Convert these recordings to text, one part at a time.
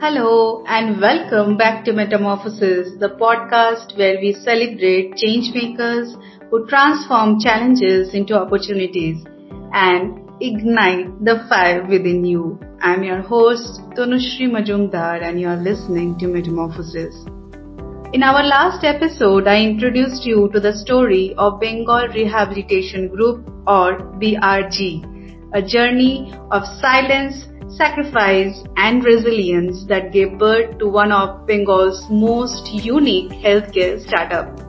Hello and welcome back to Metamorphosis, the podcast where we celebrate change makers who transform challenges into opportunities and ignite the fire within you. I'm your host Tanushri Majumdar and you're listening to Metamorphosis. In our last episode, I introduced you to the story of Bengal Rehabilitation Group or BRG, a journey of silence, sacrifice and resilience that gave birth to one of Bengal's most unique healthcare startups.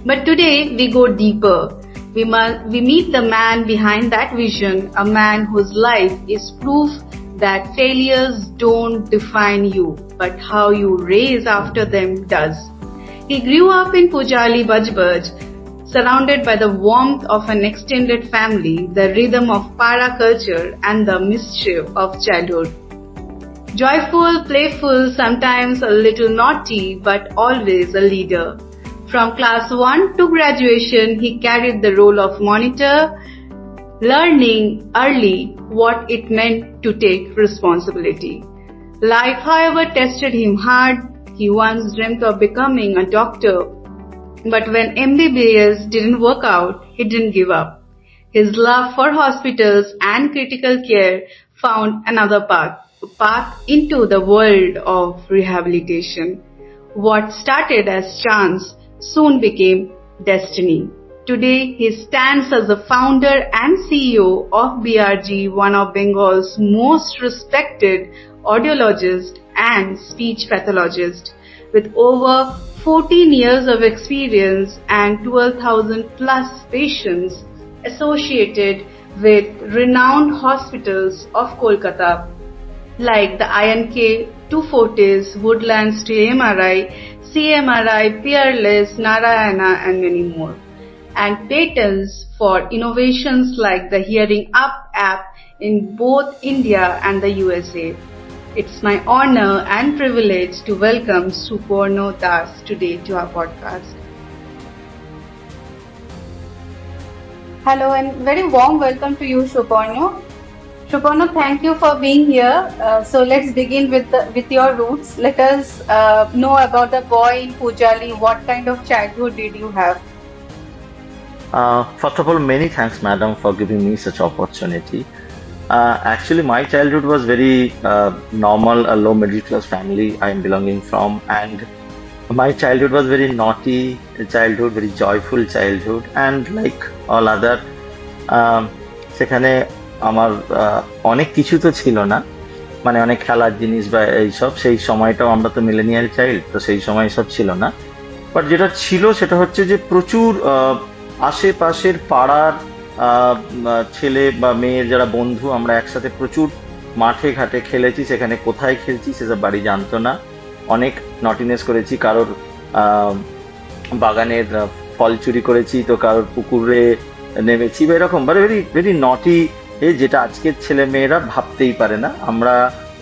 But today we go deeper. We meet the man behind that vision, a man whose life is proof that failures don't define you, but how you raise after them does. He grew up in Pujali, Bajbaj, surrounded by the warmth of an extended family, the rhythm of para culture and the mischief of childhood. Joyful, playful, sometimes a little naughty, but always a leader. From class 1 to graduation, he carried the role of monitor, learning early what it meant to take responsibility. Life, however, tested him hard. He once dreamt of becoming a doctor, but when MBBS didn't work out, he didn't give up. His love for hospitals and critical care found another path into the world of rehabilitation. What started as chance soon became destiny. Today, he stands as the founder and CEO of BRG, one of Bengal's most respected audiologists and speech pathologists, with over 14 years of experience and 12,000 plus patients associated with renowned hospitals of Kolkata like the INK, Two Fortis, Woodlands TMRI, CMRI, Peerless, Narayana and many more. And patents for innovations like the Hearing Up app in both India and the USA. It's my honor and privilege to welcome Suparno Das today to our podcast. Hello and very warm welcome to you, Suparno. Suparno, thank you for being here. So let's begin with your roots. Let us know about the boy in Pujali. What kind of childhood did you have? First of all, many thanks, madam, for giving me such opportunity. Actually, my childhood was very normal, a low middle class family I am belonging from, and my childhood was very naughty childhood, very joyful childhood, and like all other, সেখানে আমার অনেক কিছু তো ছিল না, মানে অনেক খেলার জিনিস বা এইসব, সেই সময়টাও আমরা তো মিলেনিয়াল চাইল্ড, তো সেই সময় সব ছিল না। বাট যেটা ছিল সেটা হচ্ছে যে প্রচুর আশেপাশের পাড়ার ছেলে বা মেয়ের যারা বন্ধু, আমরা একসাথে প্রচুর মাঠে ঘাটে খেলেছি। সেখানে কোথায় খেলছি সেসব বাড়ি জানতো না। অনেক নটিনেস করেছি, কারোর বাগানের ফল চুরি করেছি, তো কারোর পুকুরে নেমেছি, বা এরকম ভেরি ভেরি নটি, যেটা আজকের ছেলে মেয়েরা ভাবতেই পারে না। আমরা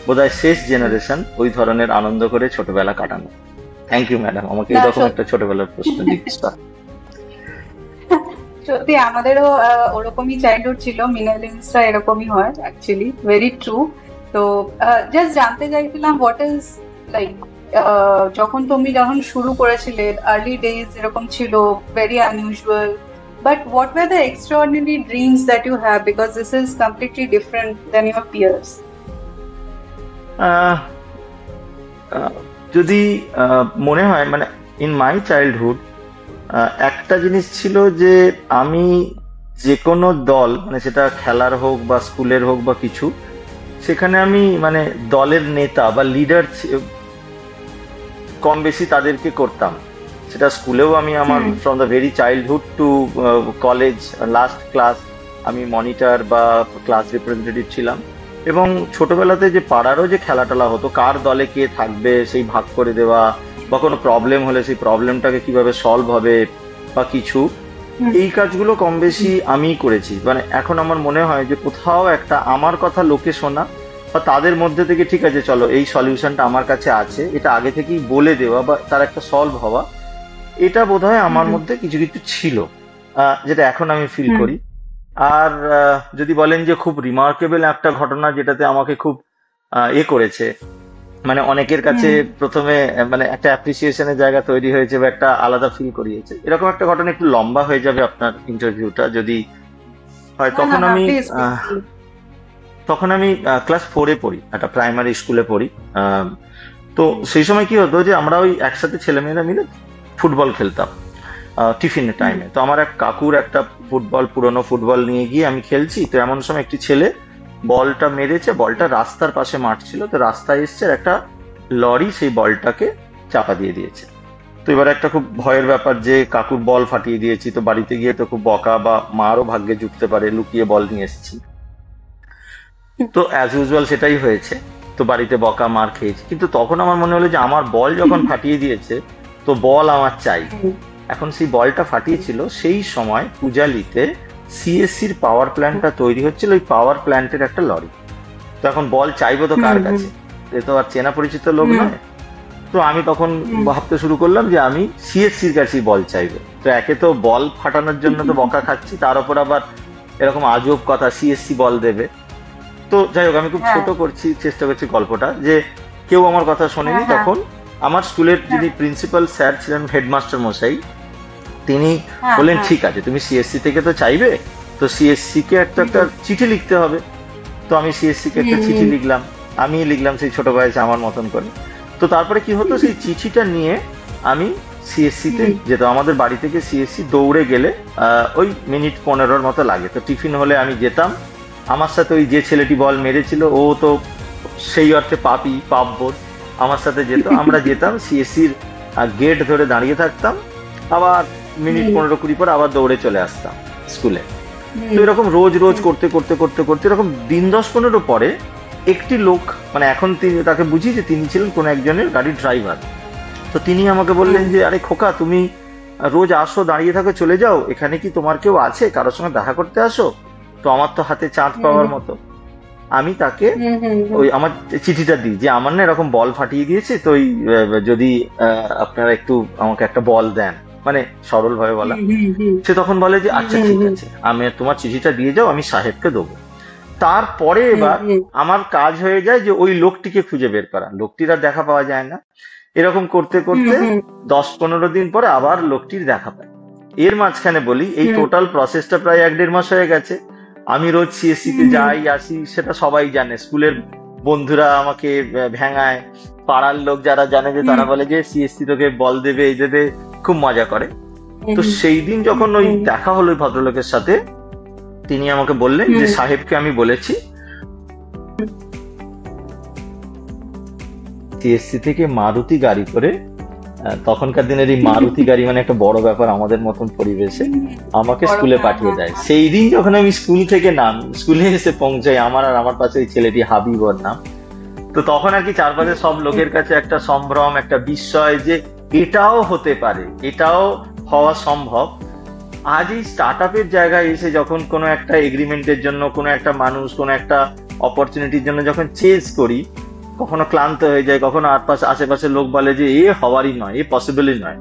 বোধহয় শেষ জেনারেশন ওই ধরনের আনন্দ করে ছোটবেলা কাটানো। থ্যাংক ইউ ম্যাডাম, আমাকে এরকম একটা ছোটবেলার প্রশ্ন জিজ্ঞাসা। সত্যি আমাদেরও ওরকমই চাইল্ডহুড ছিল, মিলেনিয়ালসরা এরকমই হয় অ্যাকচুয়ালি, ভেরি ট্রু। তো জাস্ট জানতে চাইছিলাম হোয়াট ইজ লাইক, যখন শুরু করেছিলে আর্লি ডেজ এরকম ছিল, very unusual, but what were the extraordinary dreams that you have, because this is completely different than your peers. যদি মনে হয়, মানে ইন মাই চাইল্ডহুড একটা জিনিস ছিল যে আমি যে কোনো দল, মানে সেটা খেলার হোক বা স্কুলের হোক বা কিছু, সেখানে আমি মানে দলের নেতা বা লিডার কম বেশি তাদেরকে করতাম। সেটা স্কুলেও আমি আমার from the very childhood to college last class আমি মনিটর বা ক্লাস রিপ্রেজেন্টেটিভ ছিলাম। এবং ছোটবেলাতে যে পাড়ারও যে খেলা টেলা হতো, কার দলে কে থাকবে সেই ভাগ করে দেওয়া, বা কোনো প্রবলেম হলে সেই প্রবলেমটাকে কিভাবে সলভ হবে বা কিছু, এই কাজগুলো কম বেশি আমিই করেছি। মানে এখন আমার মনে হয় যে কোথাও একটা আমার কথা লোকে শোনা, বা তাদের মধ্যে থেকে ঠিক আছে চলো এই সলিউশনটা আমার কাছে আছে, এটা আগে থেকেই বলে দেওয়া বা তার একটা সলভ হওয়া, এটা বোধহয় আমার মধ্যে কিছু কিছু ছিল, যেটা এখন আমি ফিল করি। আর যদি বলেন যে খুব রিমার্কেবল একটা ঘটনা যেটাতে আমাকে খুব করেছে, মানে অনেকের কাছে প্রথমে মানে একটা অ্যাপ্রিসিয়েশনের জায়গা তৈরি হয়েছে বা একটা আলাদা ফিল করিয়েছে, এরকম একটা ঘটনা। একটু লম্বা হয়ে যাবে আপনার ইন্টারভিউটা যদি হয়। না না তখন না, আমি প্লিজ আহ, প্লিজ। তখন আমি ক্লাস 4-এ পড়ি, একটা প্রাইমারি স্কুলে পড়ি। আহ, তো সেই সময় কি হতো যে আমরা ওই একসাথে ছেলেমেয়েরা মিলে ফুটবল খেলতাম টিফিনের টাইমে। তো আমার এক কাকুর একটা পুরনো ফুটবল নিয়ে গিয়ে আমি খেলছি। তো এমন সময় একটি ছেলে বলটা মেরেছে, বলটা রাস্তার পাশে মাঠ ছিল, তো রাস্তায় এসছে, আর একটা লরি সেই বলটাকে চাপা দিয়ে দিয়েছে। তো এবার একটা খুব ভয়ের ব্যাপার যে কাকুর বল ফাটিয়ে দিয়েছি, তো বাড়িতে গিয়ে তো খুব বকা বা মারও ভাগ্যে জুটতে পারে, লুকিয়ে বল নিয়ে এসেছি। তো অ্যাজ ইউজুয়াল সেটাই হয়েছে, তো বাড়িতে বকা মার খেয়েছি। কিন্তু তখন আমার মনে হলো যে আমার বল যখন ফাটিয়ে দিয়েছে, তো বল আমার চাই। এখন সেই বলটা ফাটিয়েছিল সেই সময় পূজালিতে সিএসসির পাওয়ার প্ল্যান্টটা তৈরি হচ্ছিল, ওই পাওয়ার প্ল্যান্টের একটা লরি। তো এখন বল চাইবো তো কার কাছে, এ তো আর চেনা পরিচিত লোক নয়। তো আমি তখন ভাবতে শুরু করলাম যে আমি সিএসসির কাছেই বল চাইবো। তো একে তো বল ফাটানোর জন্য তো বকা খাচ্ছি, তার উপর আবার এরকম আজব কথা সিএসসি বল দেবে। তো যাই হোক, আমি খুব ছোট করছি, চেষ্টা করছি গল্পটা, যে কেউ আমার কথা শোনেনি। তখন আমার স্কুলের যিনি প্রিন্সিপাল স্যার ছিলেন, হেডমাস্টার মশাই, তিনি বললেন ঠিক আছে, তুমি সিএসসি থেকে তো চাইবে, তো সিএসসি কে একটা একটা চিঠি লিখতে হবে। তো আমি সিএসসি কে একটা চিঠি লিখলাম, আমি লিখলাম সেই ছোট বয়সে আমার মতন করে। তো তারপরে কি হতো, সেই চিঠিটা নিয়ে আমি সিএসসি তে যেতাম। আমাদের বাড়ি থেকে সিএসসি দৌড়ে গেলে ওই মিনিট 15-র মতো লাগে। তো টিফিন হলে আমি যেতাম, আমার সাথে ওই যে ছেলেটি বল মেরেছিল, ও তো সেই অর্থে পাপবোধ, আমার সাথে যেত। আমরা যেতাম সিএসসির গেট ধরে দাঁড়িয়ে থাকতাম, আবার মিনিট 15-20 পর আবার দৌড়ে চলে আসতাম স্কুলে। তো এরকম রোজ রোজ করতে করতে করতে করতে এরকম দিন 10-15 পরে একটি লোক, মানে এখন তিনি তাকে বুঝি যে তিনি ছিলেন কোন একজনের গাড়ির ড্রাইভার। তো তিনি আমাকে বললেন যে আরে খোকা, তুমি রোজ আসো, দাঁড়িয়ে থাকো, চলে যাও, এখানে কি তোমার কেউ আছে, কারোর সঙ্গে দেখা করতে আসো? তো আমার তো হাতে চাঁদ পাওয়ার মতো, আমি তাকে ওই আমার চিঠিটা দিই যে আমার না এরকম বল ফাটিয়ে দিয়েছে, তো ওই যদি আপনারা একটু আমাকে একটা বল দেন, মানে সরল ভাবে বলা। সে তখন বলে যে আচ্ছা ঠিক আছে, আমি তোমার চিঠিটা দিয়ে যাও, আমি সাহেবকে দেবো। তারপরে এবার আমার কাজ হয়ে যায় যে ওই লোকটিকে খুঁজে বের করা, লোকটির আর দেখা পাওয়া যায় না। এরকম করতে করতে 10-15 দিন পরে আবার লোকটির দেখা পায়। এর মাঝখানে বলি, এই টোটাল প্রসেসটা প্রায় 1-1.5 মাস হয়ে গেছে। আমি রোজ সিএসসি তে যাই আসি, সেটা সবাই জানে, স্কুলের বন্ধুরা আমাকে ভেঙায়, পাড়ার লোক যারা জানে যে তারা বলে যে সিএসসি তোকে বল দেবে, এই দেবে, খুব মজা করে। তো সেই দিন যখন ওই দেখা হলো ওই ভদ্রলোকের সাথে, তিনি আমাকে বললেন যে সাহেবকে আমি বলেছি সিএসসি থেকে মারুতি গাড়ি করে, তখনকার দিনের এই মারুতি গাড়ি মানে একটা বড় ব্যাপার আমাদের মতন পরিবেশে, আমাকে স্কুলে পাঠিয়ে দেয়। সেই দিন যখন আমি স্কুলে এসে পৌঁছাই, আমার আর আমার পাশে ওই ছেলেটি হাবিব ওর নাম। তো তখন আর কি চারপাশে সব লোকের কাছে একটা সম্ভ্রম, একটা বিস্ময় যে এটাও হতে পারে, এটাও হওয়া সম্ভব। আজ এই স্টার্ট আপের জায়গায় এসে যখন কোনো একটা এগ্রিমেন্টের জন্য, কোনো একটা মানুষ, কোনো একটা অপরচুনিটির জন্য যখন চেজ করি, কখনো ক্লান্ত হয়ে যায়, কখনো আশেপাশের লোক বলে যে এ হওয়ারই নয়, এ পসিবলই নয়,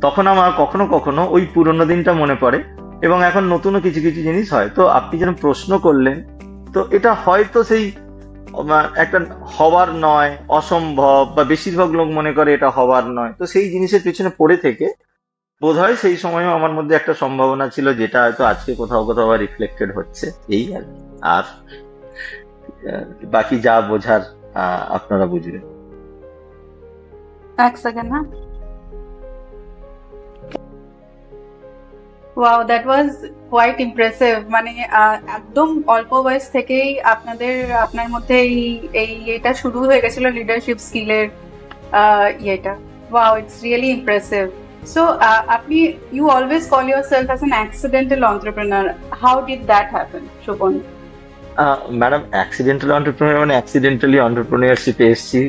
তখন আমার কখনো কখনো ওই পুরোনো দিনটা মনে পড়ে। এবং এখন নতুনও কিছু কিছু জিনিস হয়। তো আপনি যেন প্রশ্ন করলেন, তো এটা হয়তো সেই একটা হওয়ার নয়, অসম্ভব, বা বেশিরভাগ লোক মনে করে এটা হওয়ার নয়। তো সেই জিনিসের পিছনে পড়ে থেকে বোধহয় সেই সময়ও আমার মধ্যে একটা সম্ভাবনা ছিল, যেটা হয়তো আজকে কোথাও কোথাও রিফ্লেক্টেড হচ্ছে, এই আর কি। আর বাকি যা বোঝার আপনারা বুঝবেন। এক সেকেন্ড না। Wow, that was quite impressive. মানে একদম অল্প বয়স থেকেই আপনার মধ্যে এই এটা শুরু হয়ে গেছিল, লিডারশিপ স্কিলের ইয়েটা। Wow, it's really impressive. So আপনি you always call yourself as an accidental entrepreneur. How did that happen, Shovan? Madam, accidental entrepreneur মানে অ্যাক্সিডেন্টালি এন্টারপ্রেনিউরশিপে এসেছি,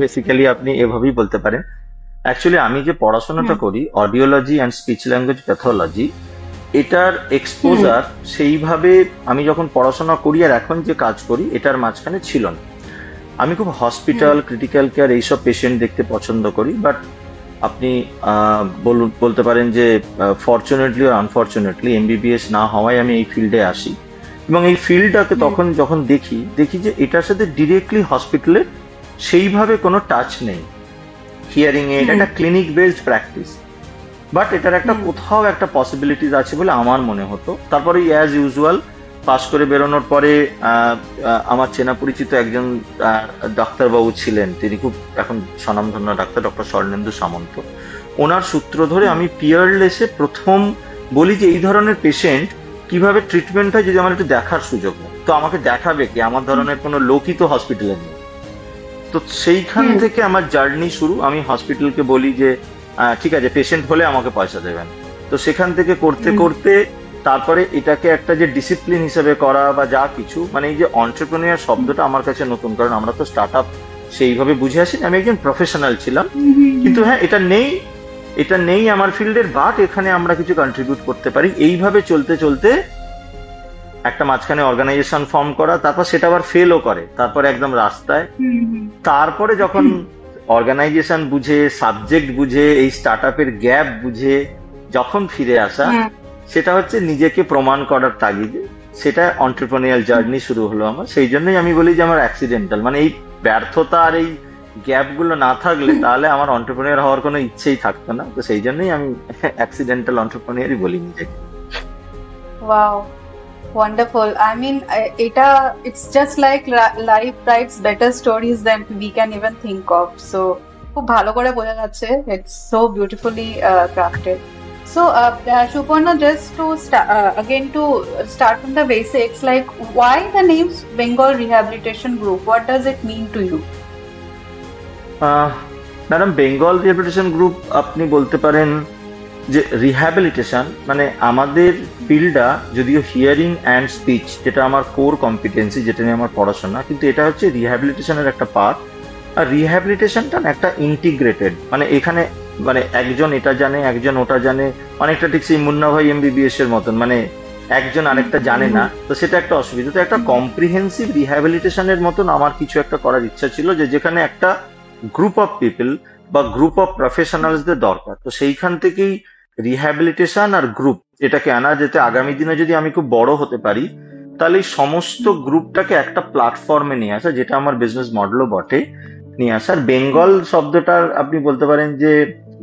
বেসিক্যালি আপনি এভাবেই বলতে পারেন। অ্যাকচুয়ালি আমি যে পড়াশোনাটা করি, audiology and speech language pathology, এটার এক্সপোজার সেইভাবে আমি যখন পড়াশোনা করি আর এখন যে কাজ করি এটার মাঝখানে ছিল না। আমি খুব হসপিটাল, ক্রিটিক্যাল কেয়ার এইসব পেশেন্ট দেখতে পছন্দ করি। বাট আপনি বলতে পারেন যে ফরচুনেটলি আর আনফরচুনেটলি এমবিবিএস না হওয়ায় আমি এই ফিল্ডে আসি। এবং এই ফিল্ডটাকে তখন যখন দেখি যে এটার সাথে ডিরেক্টলি হসপিটালের সেইভাবে কোনো টাচ নেই। হিয়ারিং এড একটা ক্লিনিক বেসড প্র্যাকটিস, বাট এটার একটা কোথাও একটা পসিবিলিটিস আছে বলে আমার মনে হতো। তারপরে অ্যাজ ইউজুয়াল পাস করে বেরোনোর পরে আমার চেনা পরিচিত একজন ডাক্তারবাবু ছিলেন, তিনি খুব এখন স্বনামধন্য ডাক্তার, ডক্টর স্বর্ণেন্দু সামন্ত। ওনার সূত্র ধরে আমি পিয়ারলেসে প্রথম বলি যে এই ধরনের পেশেন্ট কিভাবে ট্রিটমেন্ট হয় যদি আমার একটু দেখার সুযোগ হয়, তো আমাকে দেখাবে কি, আমার ধরনের কোনো লোকই তো হসপিটালে নেই। তো সেইখান থেকে আমার জার্নি শুরু। আমি হসপিটালকে বলি যে ঠিক আছে, পেশেন্ট হলে আমাকে পয়সা দেবেন। তো সেখান থেকে করতে করতে তারপরে এটাকে একটা যে ডিসিপ্লিন হিসেবে করা বা যা কিছু, মানে এই যে এন্টারপ্রেনিউর শব্দটা আমার কাছে নতুন, কারণ আমরা তো স্টার্ট আপ সেইভাবে বুঝে আসিনি, আমি একজন প্রফেশনাল ছিলাম। কিন্তু হ্যাঁ, এটা নেই আমার ফিল্ডের, বাট এখানে আমরা কিছু কন্ট্রিবিউট করতে পারি। এইভাবে চলতে চলতে একটা মাঝখানে অর্গানাইজেশন ফর্ম করা, তারপর সেটা আবার ফেলও করে, তারপরে একদম রাস্তায়। তারপরে যখন অর্গানাইজেশন বুঝে, সাবজেক্ট বুঝে, এই স্টার্ট আপের গ্যাপ বুঝে যখন ফিরে আসা, সেটা হচ্ছে নিজেকে প্রমাণ করার তাগিদে, সেটা এন্টারপ্রেনিউরিয়াল জার্নি শুরু হলো আমার। সেই জন্যই আমি বলি যে আমার অ্যাক্সিডেন্টাল, মানে এই ব্যর্থতা আর এই গ্যাপ গুলো না থাকলে তাহলে আমার এন্টারপ্রেনিউর হওয়ার কোনো ইচ্ছেই থাকতো না। তো সেই জন্যই আমি অ্যাক্সিডেন্টাল এন্টারপ্রেনিউরই বলি নিজেকে। Wow, wonderful. I mean, it's just like life writes better stories than we can even think of. So, খুব ভালো করে বোঝা যাচ্ছে. It's so beautifully crafted. So, Suparna, just to start from the basics, like why the name Bengal Rehabilitation Group? What does it mean to you? Madam, Bengal rehabilitation group আপনি বলতে পারেন যে rehabilitation, মানে আমাদের ফিল্ডটা যদিও হিয়ারিং অ্যান্ড স্পিচ, যেটা আমার কোর কম্পিটেন্সি, যেটা নিয়ে আমার পড়াশোনা, কিন্তু এটা হচ্ছে রিহ্যাবিলিটেশনের একটা পার্ট। আর রিহ্যাবিলিটেশনটা একটা ইন্টিগ্রেটেড, মানে এখানে মানে একজন এটা জানে, একজন ওটা জানে, অনেকটা ঠিক সেই মুন্না ভাই MBBS এর মতন, মানে একজন আরেকটা জানে না, তো সেটা একটা অসুবিধা। তো একটা কম্প্রিহেন্সিভ রিহ্যাবিলিটেশনের মতন আমার কিছু একটা করার ইচ্ছা ছিল, যে যেখানে একটা গ্রুপ অফ পিপল বা গ্রুপ অফ প্রফেশনালসদের দরকার। তো সেইখান থেকেই রিহ্যাবিলিটেশন আর গ্রুপ এটাকে আনা, যেতে আগামী দিনে যদি আমি খুব বড় হতে পারি তাহলে এই সমস্ত গ্রুপটাকে একটা প্ল্যাটফর্মে নিয়ে আসা, যেটা আমার বিজনেস মডেলও বটে, নিয়ে আসা। আর বেঙ্গল শব্দটার আপনি বলতে পারেন যে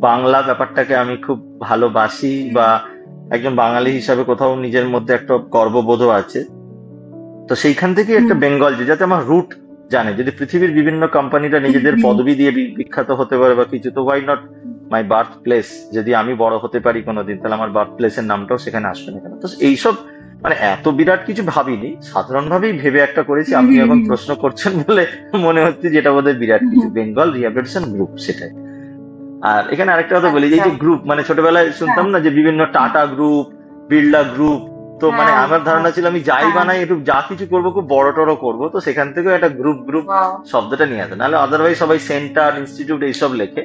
বাংলা ব্যাপারটাকে আমি খুব ভালোবাসি, বা একজন বাঙালি হিসাবে কোথাও নিজের মধ্যে একটা গর্ববোধও আছে। তো সেইখান থেকে একটা বেঙ্গল, যাতে আমার রুট জানে। যদি পৃথিবীর বিভিন্ন কোম্পানিরা নিজেদের পদবি দিয়ে বিখ্যাত হতে পারে বা কিছু, তো why not my birth place? যদি আমি বড় হতে পারি কোনোদিন, তাহলে আমার বার্থ প্লেসের নামটাও সেখানে আসবে না কেন? তো এইসব মানে এত বিরাট কিছু ভাবিনি, সাধারণভাবেই ভেবে একটা করেছি। আপনি এখন প্রশ্ন করছেন বলে মনে হচ্ছে যেটা বোধহয় বিরাট কিছু, বেঙ্গল রিহ্যাবিলিটেশন গ্রুপ, সেটাই। আর এখানে আরেকটা কথা বলি, এই যে গ্রুপ, মানে ছোটবেলায় শুনতাম না যে বিভিন্ন টাটা গ্রুপ, বিড়লা গ্রুপ, তো মানে আমার ধারণা ছিল আমি যাই বানাই একটু যা কিছু করবো খুব বড় টড়ো করবো, তো সেখান থেকে একটা গ্রুপ শব্দটা নিয়ে আসে, নাহলে আদারওয়াইজ সবাই সেন্টার, ইনস্টিটিউট এইসব লেখে।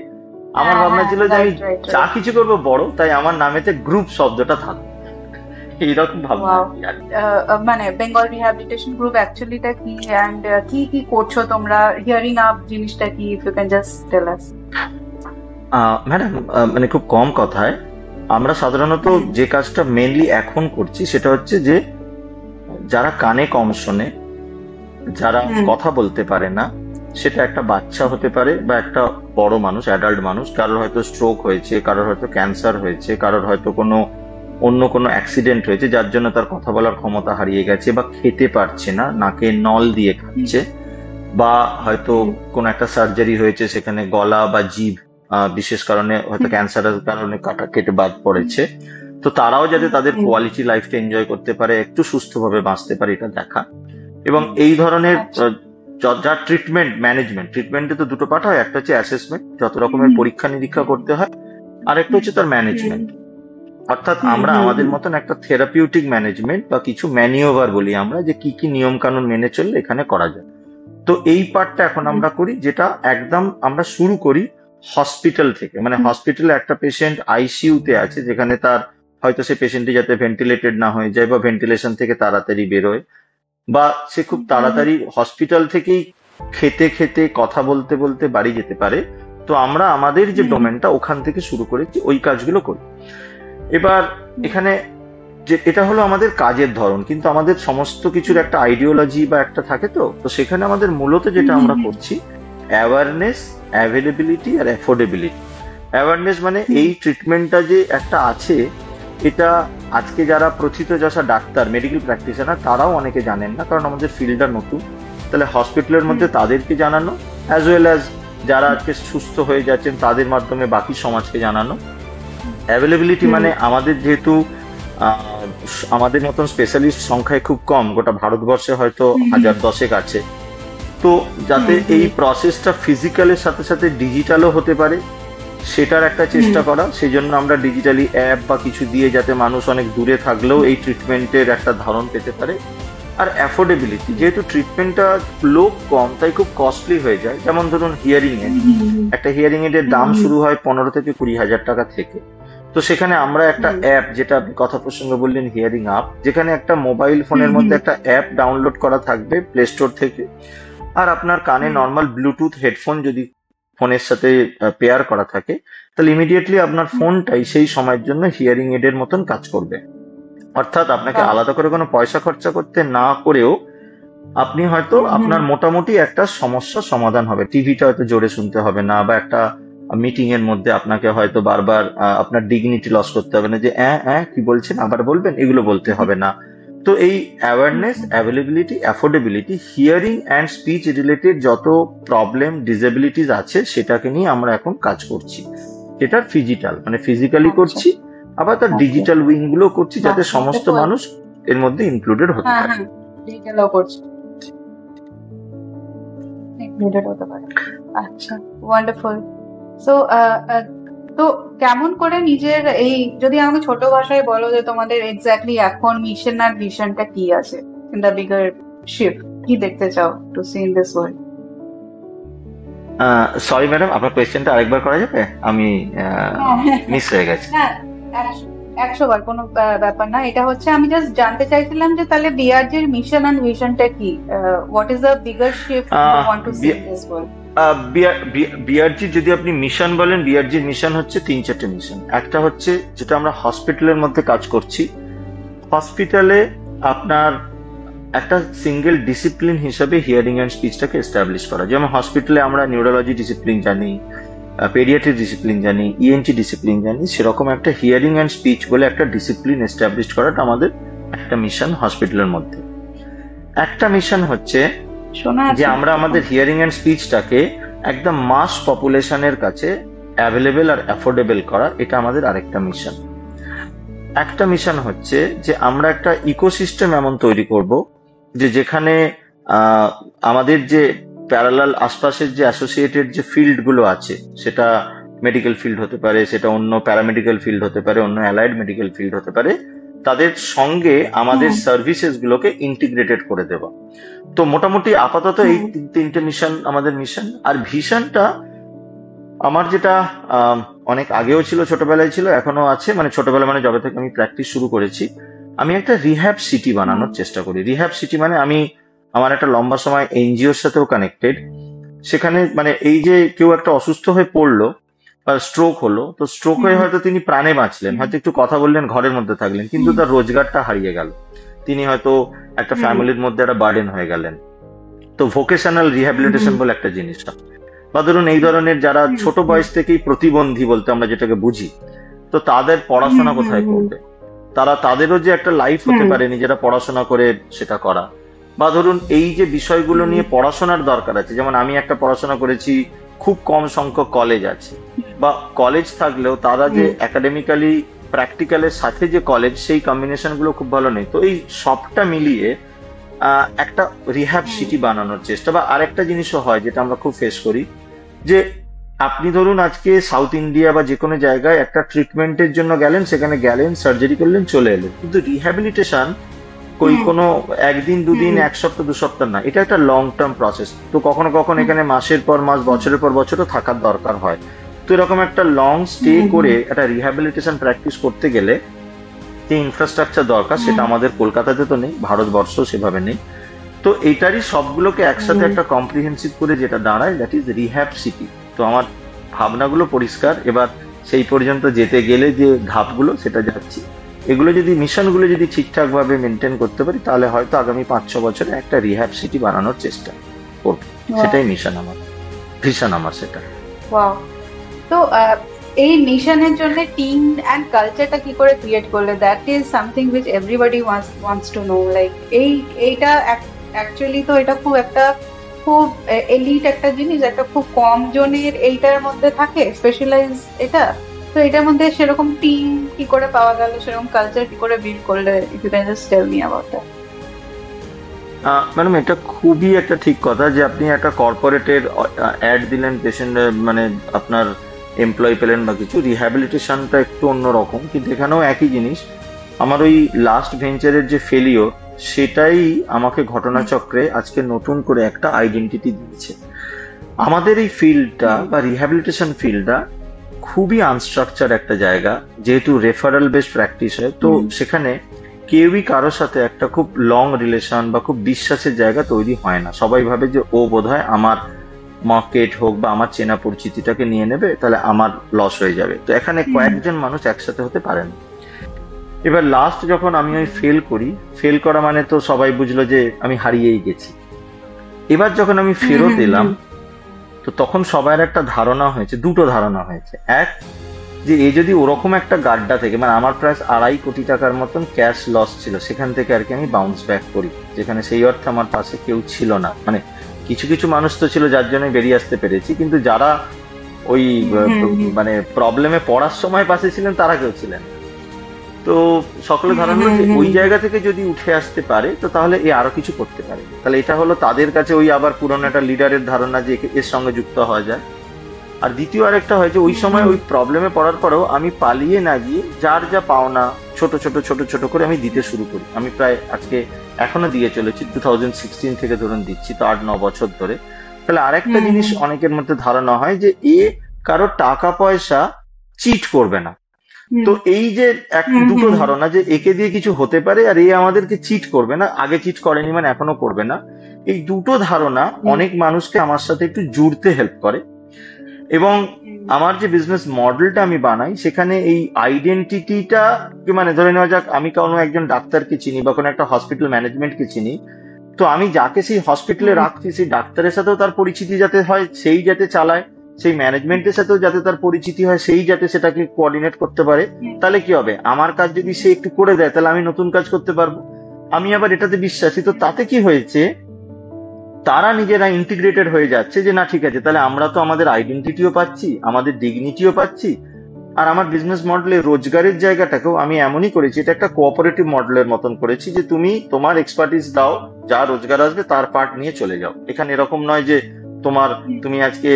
আমার ভাবনা ছিল যে আমি যা কিছু করবো বড়, তাই আমার নামেতে গ্রুপ শব্দটা থাকবে, এইরকম ভাবনা। মানে বেঙ্গল রিহ্যাবিলিটেশন গ্রুপ অ্যাকচুয়ালিটা কি, এন্ড কি কি করছো তোমরা, হিয়ারিং আপ জিনিসটা কি, if you can just tell us. Madam, মানে খুব কম কথায় আমরা সাধারণত যে কাজটা মেইনলি এখন করছি সেটা হচ্ছে যে যারা কানে কম শোনে, যারা কথা বলতে পারে না, সেটা একটা বাচ্চা হতে পারে বা একটা বড় মানুষ, অ্যাডাল্ট মানুষ, কারোর হয়তো স্ট্রোক হয়েছে, কারোর হয়তো ক্যান্সার হয়েছে, কারোর হয়তো অন্য কোনো অ্যাক্সিডেন্ট হয়েছে যার জন্য তার কথা বলার ক্ষমতা হারিয়ে গেছে, বা খেতে পারছে না, নাকে নল দিয়ে খাচ্ছে, বা হয়তো কোনো একটা সার্জারি হয়েছে, সেখানে গলা বা জিভ বিশেষ কারণে, হয়তো ক্যান্সারের কারণে কেটে বাদ পড়েছে। তো তারাও যাতে তাদের কোয়ালিটি লাইফটা এনজয় করতে পারে, একটু সুস্থভাবে বাঁচতে পারে, এটা দেখা। এবং এই ধরনের যা ট্রিটমেন্টে তো দুটো পার্ট হয়, একটা হচ্ছে অ্যাসেসমেন্ট, যত রকমের পরীক্ষা নিরীক্ষা করতে হয়, আর একটা হচ্ছে তার ম্যানেজমেন্ট। অর্থাৎ আমরা আমাদের মতন একটা থেরাপিউটিক ম্যানেজমেন্ট বা কিছু ম্যানিওভার বলি আমরা, যে কি কি নিয়ম কানুন মেনে চললে এখানে করা যায়। তো এই পার্টটা এখন আমরা করি, যেটা একদম আমরা শুরু করি হসপিটাল থেকে। মানে হসপিটালে একটা পেশেন্ট আইসিইউতে আছে, যেখানে তার হয়তো সে পেশেন্টটি যাতে ভেন্টিলেটেড না হয়ে যায়, বা ভেন্টিলেশন থেকে তাড়াতাড়ি বেরোয়, বা সে খুব তাড়াতাড়ি হসপিটাল থেকেই খেতে খেতে কথা বলতে বলতে বাড়ি যেতে পারে। তো আমরা আমাদের যে ডোমেনটা ওখান থেকে শুরু করেছি, ওই কাজগুলো করি। এবার এখানে যে এটা হলো আমাদের কাজের ধরন, কিন্তু আমাদের সমস্ত কিছুর একটা আইডিওলজি বা একটা থাকে, তো সেখানে আমাদের মূলত যেটা আমরা করছি, অ্যাওয়ারনেস, অ্যাভেলেবিলিটি আর অ্যাফোর্ডেবিলিটি। অ্যাওয়ারনেস মানে এই ট্রিটমেন্টটা যে একটা আছে, এটা আজকে যারা প্রথিতযশা ডাক্তার, মেডিকেল প্র্যাকটিশনার, তারাও অনেকে জানেন না, কারণ আমাদের ফিল্ডটা নতুন। তাহলে হসপিটালের মধ্যে তাদেরকে জানানো, অ্যাজ ওয়েল অ্যাজ যারা আজকে সুস্থ হয়ে যাচ্ছেন তাদের মাধ্যমে বাকি সমাজকে জানানো। অ্যাভেলেবিলিটি মানে আমাদের যেহেতু আমাদের মতন স্পেশালিস্ট সংখ্যায় খুব কম, গোটা ভারতবর্ষে হয়তো 1000 আছে, তো যাতে এই প্রসেসটা ফিজিক্যালের সাথে সাথে ডিজিটালও হতে পারে সেটার একটা চেষ্টা করা। সেই জন্য আমরা ডিজিটালি অ্যাপ বা কিছু দিয়ে যাতে মানুষ অনেক দূরে থাকলেও এই ট্রিটমেন্টের একটা ধারণ পেতে পারে। আর অ্যাফোর্ডেবিলিটি, যেহেতু ট্রিটমেন্টটা লোক কম তাই খুব কস্টলি হয়ে যায়। যেমন ধরুন হিয়ারিং এড, একটা হিয়ারিং এডের দাম শুরু হয় 15 থেকে 20,000 টাকা থেকে। তো সেখানে আমরা একটা অ্যাপ, যেটা আপনি কথা প্রসঙ্গে বললেন হিয়ারিং আপ, যেখানে একটা মোবাইল ফোনের মধ্যে একটা অ্যাপ ডাউনলোড করা থাকবে প্লে স্টোর থেকে, আর আপনার কানে নর্মাল ব্লুটুথ হেডফোন যদি ফোনের সাথে পেয়ার করা থাকে, তাহলে ইমিডিয়েটলি আপনার ফোনটাই সেই সময়ের জন্য হিয়ারিং এডের মতন কাজ করবে। অর্থাৎ আপনাকে আলাদা করে কোনো পয়সা খরচা করতে না করেও আপনি হয়তো আপনার মোটামুটি একটা সমস্যার সমাধান হবে। টিভিটা হয়তো জোরে শুনতে হবে না, বা একটা মিটিং এর মধ্যে আপনাকে হয়তো বারবার আপনার ডিগনিটি লস করতে হবে না, যে কি বলছেন আবার বলবেন, এগুলো বলতে হবে না। তো এই awareness, availability, affordability, hearing and speech related যত প্রবলেম, ডিসেবিলিটিস আছে সেটাকে নিয়ে আমরা এখন কাজ করছি। যেটা ফিজিক্যাল মানে ফিজিক্যালি করছি, আবার তার ডিজিটাল উইং গুলো করছি, যাতে সমস্ত মানুষ এর মধ্যে ইনক্লুডেড হতে পারে। ডিজিটালও করছি, ইনক্লুডেড হতে পারে। আচ্ছা, ওয়ান্ডারফুল। সো তো কেমন করে নিজের এই, যদি আমাকে ছোট ভাষায় বলো যে তোমাদের এক্স্যাক্টলি এখন মিশন আর ভিশনটা কি আছে ইন দ্য বিগার শিফট, কি দেখতে চাও to see in this world? Sorry madam, আপনার কোয়েশ্চেনটা আরেকবার করা যাবে? আমি মিস হয়ে গেছে। 100 বার কোনো ব্যাপার না। এটা হচ্ছে আমি জাস্ট জানতে চাইছিলাম যে তাহলে বিআরজির মিশন এন্ড ভিশনটা কি, what is the bigger shift you want to see in this world? BRG যদি আপনি মিশন বলেন, বিআরজির মিশন হচ্ছে 3-4টে মিশন। একটা হচ্ছে যেটা আমরা হসপিটালের মধ্যে কাজ করছি, হসপিটালে আপনার একটা সিঙ্গেল ডিসিপ্লিন হিসাবে হিয়ারিং অ্যান্ড স্পিচটাকে এস্টাবলিশ করা। যেমন হসপিটালে আমরা নিউরোলজি ডিসিপ্লিন জানি, পেডিয়াট্রিক ডিসিপ্লিন জানি, ইএনটি ডিসিপ্লিন জানি, সেরকম একটা হিয়ারিং অ্যান্ড স্পিচ বলে একটা ডিসিপ্লিন এস্টাবলিশ করাটা আমাদের একটা মিশন হসপিটালের মধ্যে। একটা মিশন হচ্ছে যে আমরা আমাদের হিয়ারিং অ্যান্ড স্পিচটাকে একদম মাস পপুলেশনের কাছে অ্যাভেলেবেল আর অ্যাফোর্ডেবল করা, এটা আমাদের আরেকটা মিশন। একটা মিশন হচ্ছে যে আমরা একটা ইকোসিস্টেম এমন তৈরি করব যে যেখানে আমাদের যে প্যারালাল আশপাশের যে অ্যাসোসিয়েটেড যে ফিল্ড গুলো আছে, সেটা মেডিকেল ফিল্ড হতে পারে, সেটা অন্য প্যারামেডিক্যাল ফিল্ড হতে পারে, অন্য অ্যালাইড মেডিকেল ফিল্ড হতে পারে, তাদের সঙ্গে আমাদের সার্ভিসেস গুলোকে ইন্টিগ্রেটেড করে দেওয়া। তো মোটামুটি আপাতত এই 3টে মিশন আমাদের মিশন। আর ভিশনটা আমার যেটা অনেক আগেও ছিল, ছোটবেলায় ছিল, এখনো আছে। মানে ছোটবেলা মানে যবে থেকে আমি প্র্যাকটিস শুরু করেছি, আমি একটা রিহ্যাব সিটি বানানোর চেষ্টা করি। রিহ্যাব সিটি মানে আমি আমার একটা লম্বা সময় এনজিওর সাথেও কানেক্টেড। সেখানে মানে এই যে কেউ একটা অসুস্থ হয়ে পড়লো বা স্ট্রোক হলো, তো স্ট্রোক হয়ে হয়তো তিনি প্রাণে বাঁচলেন, হয়তো একটু কথা বললেন, ঘরের মধ্যে থাকলেন, কিন্তু তার রোজগারটা হারিয়ে গেল, তিনি হয়তো একটা ফ্যামিলির মধ্যে একটা বার্ডেন হয়ে গেলেন। তো ভোকেশনাল রিহ্যাবিলিটেশন বলে একটা জিনিস। বা ধরুন এই ধরনের যারা ছোট বয়স থেকেই প্রতিবন্ধী বলতে আমরা যেটাকে বুঝি, তো তাদের পড়াশোনা কোথায় করবে, তাদেরও যে একটা লাইফ হতে পারে নিজেরা পড়াশোনা করে সেটা করা। বা ধরুন এই যে বিষয়গুলো নিয়ে পড়াশোনার দরকার আছে, যেমন আমি একটা পড়াশোনা করেছি, খুব কম সংখ্যক কলেজ আছে, বা কলেজ থাকলেও তারা যে একাডেমিক্যালি প্র্যাকটিক্যালের সাথে যে কলেজ, সেই কম্বিনেশন গুলো খুব ভালো নেই। তো এই সবটা মিলিয়ে একটা রিহ্যাব সিটি বানানোর চেষ্টা। বা আরেকটা জিনিসও হয় যেটা আমরা খুব ফেস করি, যে আপনি ধরুন আজকে সাউথ ইন্ডিয়া বা যে কোনো জায়গায় একটা ট্রিটমেন্টের জন্য গেলেন, সেখানে গেলেন, সার্জারি করলেন, চলে এলেন, কিন্তু রিহ্যাবিলিটেশন কোনো একদিন, দুদিন, 1 সপ্তাহ, 2 সপ্তাহ না, এটা একটা লং টার্ম প্রসেস। তো কখনো কখনো এখানে মাসের পর মাস, বছরের পর বছরও থাকার দরকার হয়। তো এরকম একটা লং স্টে করে একটা রিহ্যাবিলিটেশন প্র্যাকটিস করতে গেলে যে ইনফ্রাস্ট্রাকচার দরকার, সেটা আমাদের কলকাতাতে তো নেই, ভারতবর্ষ সেভাবে নেই। তো এইটারই সবগুলোকে একসাথে একটা কম্প্রিহেন্সিভ করে যেটা দাঁড়ায়, দ্যাট ইজ রিহ্যাব সিটি। তো আমার ভাবনাগুলো পরিষ্কার। এবার সেই পর্যন্ত যেতে গেলে যে ধাপগুলো, সেটা যাচ্ছি। এগুলো যদি মিশনগুলো যদি ঠিকঠাক ভাবে মেনটেন করতে পারি, তাহলে হয়তো আগামী 5-6 বছরে একটা রিহ্যাব সিটি বানানোর চেষ্টা করব। সেটাই মিশন আমার। ভীষণ আমার সেটা। ওয়াও। তো এই মিশনের জন্য টিম এন্ড কালচারটা কি করে ক্রিয়েট করলে? That is something which everybody wants to know. Like এইটা অ্যাকচুয়ালি তো এটা খুব এলিট একটা জিনিস, একটা খুব কম জনের এইটার মধ্যে থাকে স্পেশালাইজ এটা। তো এটার মধ্যে সেরকম টিম কি করে পাওয়া গেল, সেরকম কালচার কি করে বিল্ড করলে? If you can just tell me about that. Madam, এটা খুবই একটা ঠিক কথা যে আপনি একটা কর্পোরেটের অ্যাড দিলেন, পেশেন্ট মানে আপনার এমপ্লয় পেলেন বা কিছু, রিহ্যাবিলিটেশনটা একটু অন্যরকম, কিন্তু এখানেও একই জিনিস। আমার ওই লাস্ট ভেঞ্চারের যে ফেলিওর, সেটাই আমাকে ঘটনাচক্রে আজকে নতুন করে একটা আইডেন্টিটি দিয়েছে। আমাদের এই ফিল্ডটা বা রিহ্যাবিলিটেশন ফিল্ডটা খুবই আনস্ট্রাকচার একটা জায়গা, যেহেতু রেফারেল বেসড প্র্যাকটিস হয়, তো সেখানে কেউই কারোর সাথে একটা খুব লং রিলেশন বা খুব বিশ্বাসের জায়গা তৈরি হয় না। সবাই ভাবে যে ও বোধহয় আমার মার্কেট হোক বা আমার চেনা পরিচিতিটাকে নিয়ে নেবে, তাহলে আমার লস হয়ে যাবে। তো এখানে কয়েকজন মানুষ একসাথে হতে পারে না। এবার লাস্ট যখন আমি ওই ফেল করা মানে তো সবাই বুঝলো যে আমি হারিয়েই গেছি। এবার যখন আমি ফেরত এলাম, তো তখন সবার একটা ধারণা হয়েছে, দুটো ধারণা হয়েছে। এক, যে এ যদি ওরকম একটা গাড্ডা থেকে, মানে আমার প্রায় 2.5 কোটি টাকার মতন ক্যাশ লস ছিল, সেখান থেকে আর কি আমি বাউন্স ব্যাক করি, যেখানে সেই অর্থে আমার পাশে কেউ ছিল না। মানে কিছু কিছু মানুষ তো ছিল যার জন্য বেরিয়ে আসতে পেরেছি, কিন্তু যারা ওই মানে প্রবলেমে পড়ার সময় পাশে ছিলেন তারা কেউ ছিলেন। তো সকলে ধারণা যে ওই জায়গা থেকে যদি উঠে আসতে পারে তো তাহলে এ আরো কিছু করতে পারে। তাহলে এটা হলো তাদের কাছে ওই আবার পুরনো একটা লিডারের ধারণা যে এর সঙ্গে যুক্ত হওয়া যায়। আর দ্বিতীয় আরেকটা হয় যে ওই সময় ওই প্রবলেমে পড়ার পরেও আমি পালিয়ে না গিয়ে যার যা পাওনা ছোট ছোট ছোট ছোট করে আমি দিতে শুরু করি। আমি প্রায় আজকে এখনো দিয়ে চলেছি, 2016 থেকে ধরুন দিচ্ছি, তো 8-9 বছর ধরে। তাহলে আরেকটা জিনিস অনেকের মধ্যে ধারণা হয় যে এ কারো টাকা পয়সা চিট করবে না। তো এই যে দুটো ধারণা যে একে দিয়ে কিছু হতে পারে আর এ আমাদেরকে চিট করবে না, আগে চিট করেনি মানে এখনো করবে না, এই দুটো ধারণা অনেক মানুষকে আমার সাথে একটু জুড়তে হেল্প করে। এবং আমার যে বিজনেস মডেলটা আমি বানাই, সেখানে এই আইডেন্টিটিটা, মানে ধরে নেওয়া যাক আমি কোনো একজন ডাক্তারকে চিনি বা কোনো একটা হসপিটাল ম্যানেজমেন্টকে চিনি, তো আমি যাকে সেই হসপিটালে রাখছি সেই ডাক্তারের সাথেও তার পরিচিতি যাতে হয়, সেই যাতে চালায়, সেই ম্যানেজমেন্টের সাথেও যাতে তার পরিচিতি হয়, সেই যাতে সেটাকে কোঅর্ডিনেট করতে পারে। তাহলে কি হবে, আমার কাজ যদি সে একটু করে দেয় তাহলে আমি নতুন কাজ করতে পারবো। আমি আবার এটাতে বিশ্বাসী। তো তাতে কি হয়েছে, তারা নিজেরা ইন্টিগ্রেটেড হয়ে যাচ্ছে যে না ঠিক আছে, তাহলে আমরা তো আমাদের আইডেন্টিটিও পাচ্ছি, আমাদের ডিগনিটিও পাচ্ছি। আর আমার বিজনেস মডেলে রোজগারের জায়গাটাকেও আমি এমনই করেছি, এটা একটা কোঅপারেটিভ মডেলের মতন করেছি যে তুমি তোমার এক্সপার্টিস দাও, যা রোজগার আসবে তার পার্ট নিয়ে চলে যাও। এখানে এরকম নয় যে তুমি আজকে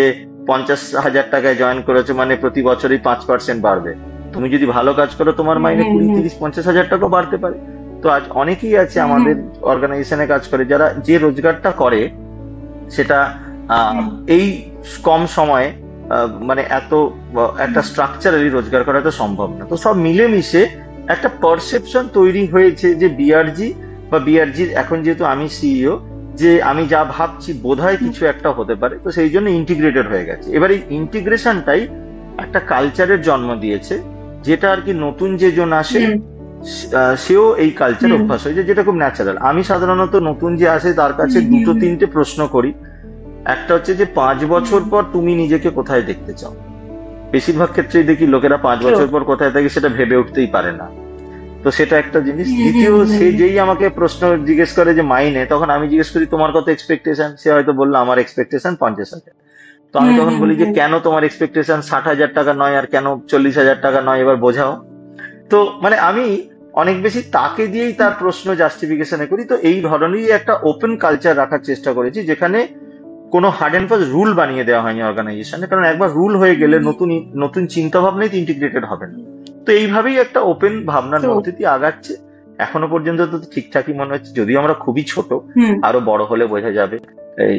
50,000 টাকায় জয়েন করেছো মানে প্রতি বছরই 5% বাড়বে। তুমি যদি ভালো কাজ করো তোমার মাইনে 20-30-50,000 টাকা বাড়তে পারে। তো আজ অনেকেই আছে আমাদের অর্গানাইজেশনে কাজ করে যারা যে রোজগারটা করে সেটা এই কম সময়ে মানে এত একটা স্ট্রাকচারালি রোজগার করা তো সম্ভব না। তো সব মিলেমিশে একটা পারসেপশন তৈরি হয়েছে যে বিআরজি বা বিআরজির, এখন যেহেতু আমি সিইও, যে আমি যা ভাবছি বোধহয় কিছু একটা হতে পারে, তো সেই জন্য ইন্টিগ্রেটেড হয়ে গেছে। এবার এই ইন্টিগ্রেশনটাই একটা কালচারের জন্ম দিয়েছে, যেটা আর কি নতুন যে জন আসে সেও এই কালচার অভ্যাস হয়েছে, যেটা খুব ন্যাচারাল। আমি সাধারণত নতুন যে আসে তার কাছে 2-3টে প্রশ্ন করি। একটা হচ্ছে যে 5 বছর পর তুমি নিজেকে কোথায় দেখতে চাও। বেশিরভাগ ক্ষেত্রেই দেখি লোকেরা 5 বছর পর কোথায় থাকে সেটা ভেবে উঠতেই পারে না। তো সেটা একটা জিনিস। দ্বিতীয়, সে যেই আমাকে প্রশ্ন জিজ্ঞেস করে যে মাইনে, তখন আমি জিজ্ঞেস করি তোমার কত এক্সপেকটেশন। সে হয়তো বললো আমার এক্সপেকটেশন 50,000। তো আমি তখন বলি যে কেন তোমার এক্সপেকটেশন 60,000 টাকা নয় আর কেন 40,000 টাকা নয়, এবার বোঝাও। তো মানে আমি অনেক বেশি তাকে দিয়েই তার প্রশ্ন জাস্টিফিকেশনে করি। তো এই ধরনেরই একটা ওপেন কালচার রাখার চেষ্টা করেছি, যেখানে কোনো হার্ড অ্যান্ড ফাস্ট রুল বানিয়ে দেওয়া হয়নি অর্গানাইজেশনে, কারণ একবার রুল হয়ে গেলে নতুন চিন্তা ভাবনাই ইন্টিগ্রেটেড হবে না। তো এইভাবেই একটা ওপেন ভাবনার মধ্যে দিয়ে আগাচ্ছে। এখনো পর্যন্ত তো ঠিকঠাকই মনে হচ্ছে, যদিও আমরা খুবই ছোট, আরো বড় হলে বোঝা যাবে এই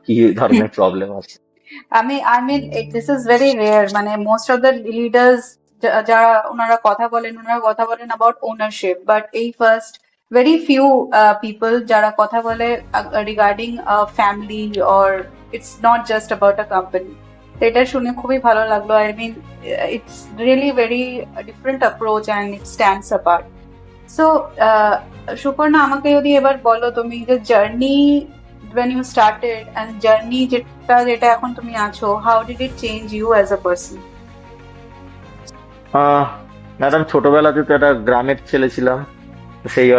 কি ধরনের প্রবলেম আছে। I mean this is very rare, মানে most of the leaders যারা ওনারা কথা বলেন about ownership, but এই first very few people যারা কথা বলে regarding a family or it's not just about a company. এটা শুনে খুবই ভালো লাগলো। I mean it's really very different approach and it stands apart. So Suparna, আমাকে যদি এবার বলো তুমি যে journey when you started and journey যেটা এখন তুমি আছো, how did it change you as a person? Madam, ছোটবেলাতে তো একটা গ্রামের ছেলে ছিলাম, সেই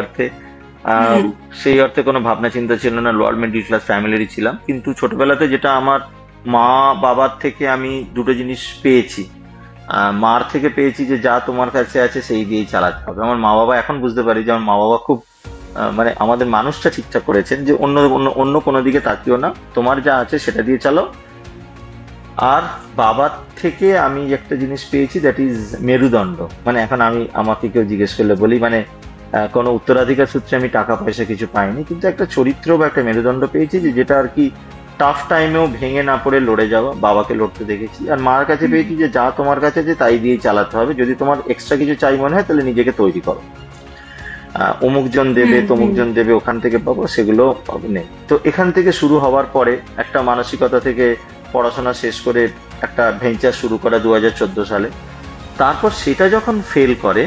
অর্থে কোনো ভাবনা চিন্তা ছিল না, লোয়ার মিডল ক্লাস ফ্যামিলিরই ছিলাম। কিন্তু ছোটবেলাতে যেটা আমার মা বাবার থেকে আমি দুটো জিনিস পেয়েছি। মার থেকে পেয়েছি যে যা তোমার কাছে আছে সেই দিয়েই চালাতে হবে। আমার মা বাবা, এখন বুঝতে পারি যে আমার মা বাবা খুব মানে আমাদের মানুষটা ঠিকঠাক করেছেন, যে অন্য কোনো দিকে তাকিও না, তোমার যা আছে সেটা দিয়ে চালো। আর বাবার থেকে আমি একটা জিনিস পেয়েছি, দ্যাট ইজ মেরুদণ্ড। মানে এখন আমাকে কেউ জিজ্ঞেস করলে বলি, মানে কোনো উত্তরাধিকার সূত্রে আমি টাকা পয়সা কিছু পাইনি, কিন্তু একটা চরিত্র বা একটা মেরুদণ্ড পেয়েছি, যেটা আর কি টাফ টাইমেও ভেঙে না পড়ে লড়ে যাওয়া। বাবাকে লড়তে দেখেছি। আর মার কাছে পেয়েছি যে যা তোমার কাছে আছে তাই দিয়ে চালাতে হবে, যদি তোমার এক্সট্রা কিছু চাই মনে হয় তাহলে নিজেকে তৈরি করো। অমুকজন দেবে, তমুকজন দেবে, ওখান থেকে পাবো, সেগুলো নেই। তো এখান থেকে শুরু হওয়ার পরে একটা মানসিকতা থেকে পড়াশোনা শেষ করে একটা ভেঞ্চার শুরু করা 2014 সালে। তারপর সেটা যখন ফেল করে,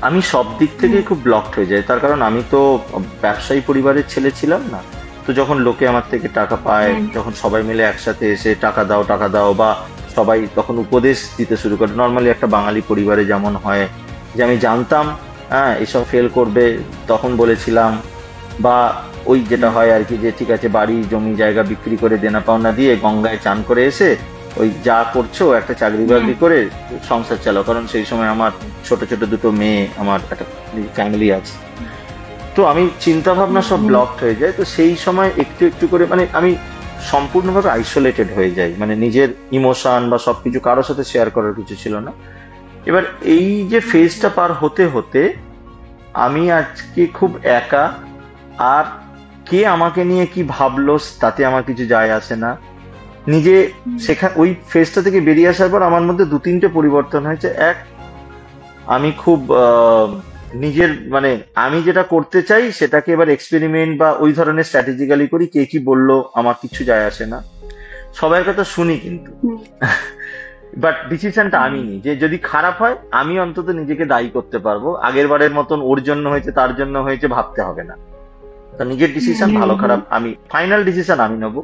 আমি সব দিক থেকেই খুব ব্লকড হয়ে যাই। তার কারণ আমি তো ব্যবসায়ী পরিবারের ছেলে ছিলাম না। তো যখন লোকে আমার থেকে টাকা পায়, যখন সবাই মিলে একসাথে এসে টাকা দাও, বা সবাই তখন উপদেশ দিতে শুরু করে, নর্মালি একটা বাঙালি পরিবারে যেমন হয়, যে আমি জানতাম এসব ফেল করবে, তখন বলেছিলাম। বা ওই যেটা হয় আর কি, যে ঠিক আছে বাড়ি জমি জায়গা বিক্রি করে দেনা পাওনা দিয়ে গঙ্গায় চান করে এসে ওই যা করছো একটা চাকরি বাকরি করে সংসার চালাও। কারণ সেই সময় আমার ছোট ছোট দুটো মেয়ে, আমার একটা ফ্যামিলি আছে। তো আমি চিন্তা ভাবনা সব ব্লকড হয়ে যায়। তো সেই সময় একটু একটু করে মানে আমি সম্পূর্ণভাবে আইসোলেটেড হয়ে যাই। মানে নিজের ইমোশন বা সবকিছু কারোর সাথে শেয়ার করার কিছু ছিল না। এবার এই যে ফেজটা পার হতে হতে আমি আজকে খুব একা। আর কে আমাকে নিয়ে কি ভাবলো তাতে আমার কিছু যায় আসে না। নিজে ওই ফেজটা থেকে বেরিয়ে আসার পর আমার মধ্যে 2-3টে পরিবর্তন হয়েছে। এক, আমি খুব নিজের মানে আমি যেটা করতে চাই সেটাকে এবার এক্সপেরিমেন্ট বা ওই ধরনের স্ট্র্যাটেজিক্যালি করি। কে কি বললো আমার কিছু যায় আসে না, সবার কথা শুনি কিন্তু বাট ডিসিশনটা আমি নিই, যে যদি খারাপ হয় আমি অন্তত নিজেকে দায়ী করতে পারবো। আগের বারের মতন ওর জন্য হয়েছে তার জন্য হয়েছে ভাবতে হবে না। তো নিজের ডিসিশন ভালো খারাপ আমি ফাইনাল ডিসিশন আমি নেবো।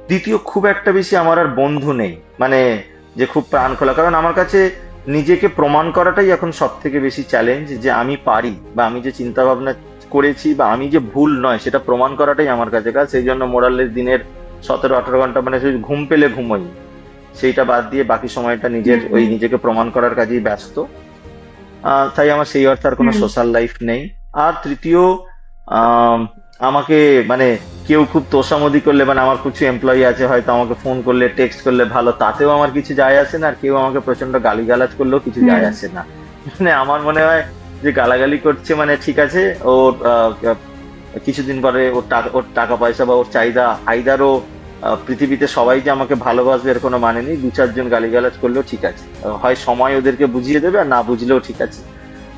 দ্বিতীয়, খুব একটা বেশি আমার আর বন্ধু নেই, মানে যে খুব প্রাণ খোলা। কারণ আমার কাছে নিজেকে প্রমাণ করাটাই এখন সব থেকে বেশি চ্যালেঞ্জ, যে আমি পারি বা আমি যে চিন্তা ভাবনা করেছি বা আমি যে ভুল নয় সেটা প্রমাণ করাটাই আমার কাছে কাজ। সেই জন্য মোরালের দিনের 17-18 ঘন্টা মানে ঘুম পেলে ঘুমোই, সেইটা বাদ দিয়ে বাকি সময়টা নিজেকে প্রমাণ করার কাজেই ব্যস্ত। তাই আমার সেই অর্থে আর কোনো সোশ্যাল লাইফ নেই। আর তৃতীয়, আমাকে মানে কেউ খুব তোষামোদি করলে, মানে আমার কিছু এমপ্লয়ি আছে হয়তো আমাকে ফোন করলে টেক্সট করলে ভালো, তাতেও আমার কিছু যায় আসে না। আর কেউ আমাকে প্রচন্ড গালিগালাজ করলেও কিছু যায় আসে না। মানে আমার মনে হয় যে গালাগালি করছে মানে ঠিক আছে, ওর কিছুদিন পরে ওর টাকা পয়সা বা ওর চাহিদা আইদারও পৃথিবীতে সবাই যে আমাকে ভালোবাসবে এর কোনো মানে নেই। 2-4 জন গালিগালাজ করলেও ঠিক আছে, হয় সময় ওদেরকে বুঝিয়ে দেবে, আর না বুঝলেও ঠিক আছে।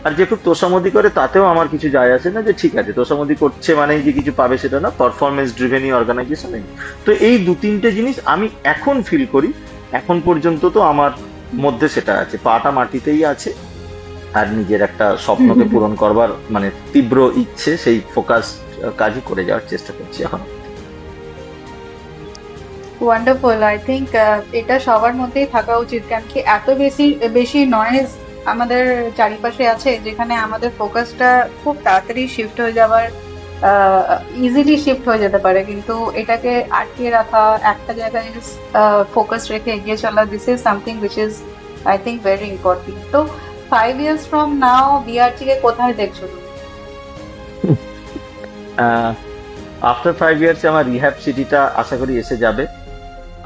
আর যে খুব তোষামোদি করে তাতেও আমার কিছু যায় আসে না, যে ঠিক আছে তোষামোদি করছে মানে যে কিছু পাবে সেটা না, পারফরমেন্স ড্রিভেনই অর্গানাইজেশন। তো এই 2-3টে জিনিস আমি এখন ফিল করি, এখন পর্যন্ত তো আমার মধ্যে সেটা আছে, পাটা মাটিতেই আছে। আর নিজের একটা স্বপ্নকে পূরণ করবার মানে তীব্র ইচ্ছে, সেই ফোকাস কাজই করে যাওয়ার চেষ্টা করছি এখন। ওয়ান্ডারফুল। আই থিঙ্ক এটা সবার মধ্যেই থাকা উচিত, কারণ কি এত বেশি নয়েজ আমাদের চারিপাশে আছে, যেখানে আমাদের ফোকাসটা খুব তাড়াতাড়ি শিফট হয়ে যাওয়ার ইজিলি শিফট হয়ে যেতে পারে। কিন্তু এটাকে আটকে রাখা, একটা জায়গায় ফোকাস রেখে এগিয়ে চলা, this is something which is I think very important. তো 5 years from now বিআরটি কে কোথায় দেখছো তুমি? আফটার 5 years আমার রিহ্যাব সিটিটা আশা করি এসে যাবে।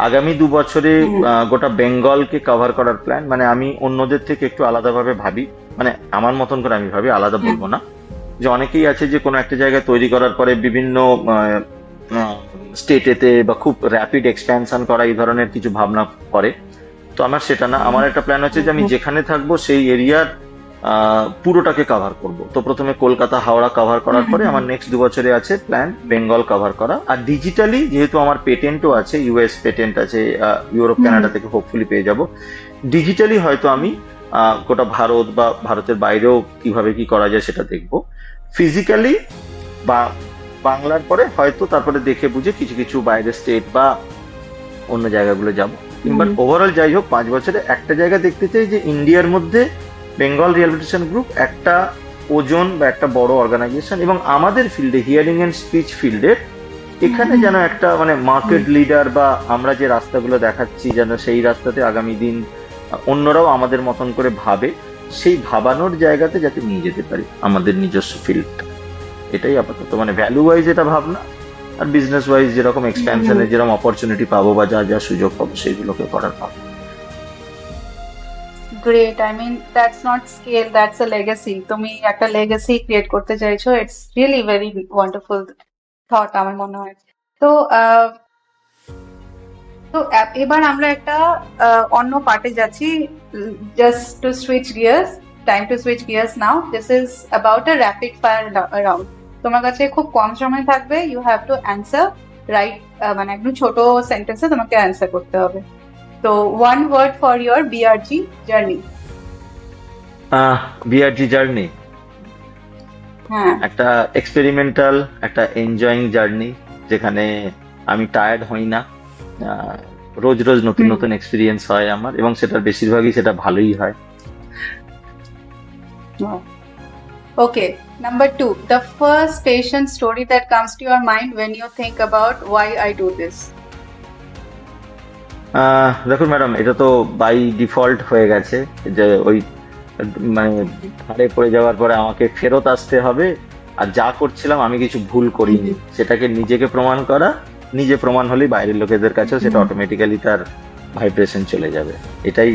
আগামী 2 বছরে গোটা বেঙ্গলকে কভার করার প্ল্যান। মানে আমি অন্যদের থেকে একটু আলাদাভাবে ভাবি, মানে আমার মতন করে আমি ভাবি, আলাদা বলবো না। যে অনেকেই আছে যে কোনো একটা জায়গায় তৈরি করার পরে বিভিন্ন স্টেটেতে বা খুব র্যাপিড এক্সপ্যানশন করা এই ধরনের কিছু ভাবনা করে। তো আমার সেটা না। আমার একটা প্ল্যান হচ্ছে যে আমি যেখানে থাকবো সেই এরিয়ার পুরোটাকে কভার করব। তো প্রথমে কলকাতা হাওড়া কভার করার পরে আমার নেক্সট 2 বছরে আছে প্ল্যান বেঙ্গল কভার করা। আর ডিজিটালি যেহেতু আমার পেটেন্টও আছে, ইউএস পেটেন্ট আছে, ইউরোপ কানাডা থেকে হোপফুলি পেয়ে যাব। ডিজিটালি হয়তো আমি গোটা ভারত বা ভারতের বাইরেও কিভাবে কি করা যায় সেটা দেখব। ফিজিক্যালি বা বাংলার পরে হয়তো তারপরে দেখে বুঝে কিছু কিছু বাইরের স্টেট বা অন্য জায়গাগুলো যাব। বাট ওভারঅল যাই হোক 5 বছরে একটা জায়গা দেখতে চাই যে ইন্ডিয়ার মধ্যে বেঙ্গল রিহ্যাবিলিটেশন গ্রুপ একটা ওজন বা একটা বড় অর্গানাইজেশন, এবং আমাদের ফিল্ডে হিয়ারিং এন্ড স্পিচ ফিল্ডে এখানে যেন একটা মানে মার্কেট লিডার বা আমরা যে রাস্তাগুলো দেখাচ্ছি যেন সেই রাস্তাতে আগামী দিন অন্যরাও আমাদের মতন করে ভাবে, সেই ভাবানোর জায়গাতে যাতে নিয়ে যেতে পারি আমাদের নিজস্ব ফিল্ড। এটাই আপাতত মানে ভ্যালু ওয়াইজ এটা ভাবনা, আর বিজনেস ওয়াইজ যেরকম এক্সপ্যানশনের যেরকম অপরচুনিটি পাবো বা যা যা সুযোগ পাবো সেইগুলোকে করার পাবো। Great, I mean that's not scale, that's a legacy. তুমি একটা লেগেসি ক্রিয়েট করতে চাইছো, it's really very wonderful thought আমার মনে হয়। তো তো এবার আমরা একটা অন্য পার্টে যাচ্ছি, just to switch gears, time to switch gears now. This is about a rapid fire round. তোমার কাছে খুব কম সময় থাকবে, you have to answer right, মানে একদম ছোট সেন্টেন্সে তোমাকে অ্যান্সার করতে হবে। তো one word for your BRG journey. BRG journey হ্যাঁ, একটা এক্সপেরিমেন্টাল, একটা এনজয়িং জার্নি, যেখানে আমি টায়ার্ড হই না, রোজ রোজ নতুন নতুন এক্সপিরিয়েন্স হয় আমার, এবং সেটার বেশিরভাগই সেটা ভালোই হয়। Okay, number 2, the first patient story that comes to your mind when you think about why I do this. দেখুন ম্যাডাম, এটা তো বাই ডিফল্ট হয়ে গেছে যে ওই মানে ধারে পড়ে যাওয়ার পরে আমাকে ফেরত আসতে হবে, আর যা করছিলাম আমি কিছু ভুল করিনি সেটাকে নিজেকে প্রমাণ করা, নিজে প্রমাণ হলেই বাইরের লোকেদের কাছে সেটা অটোমেটিক্যালি তার ভাইব্রেশন চলে যাবে, এটাই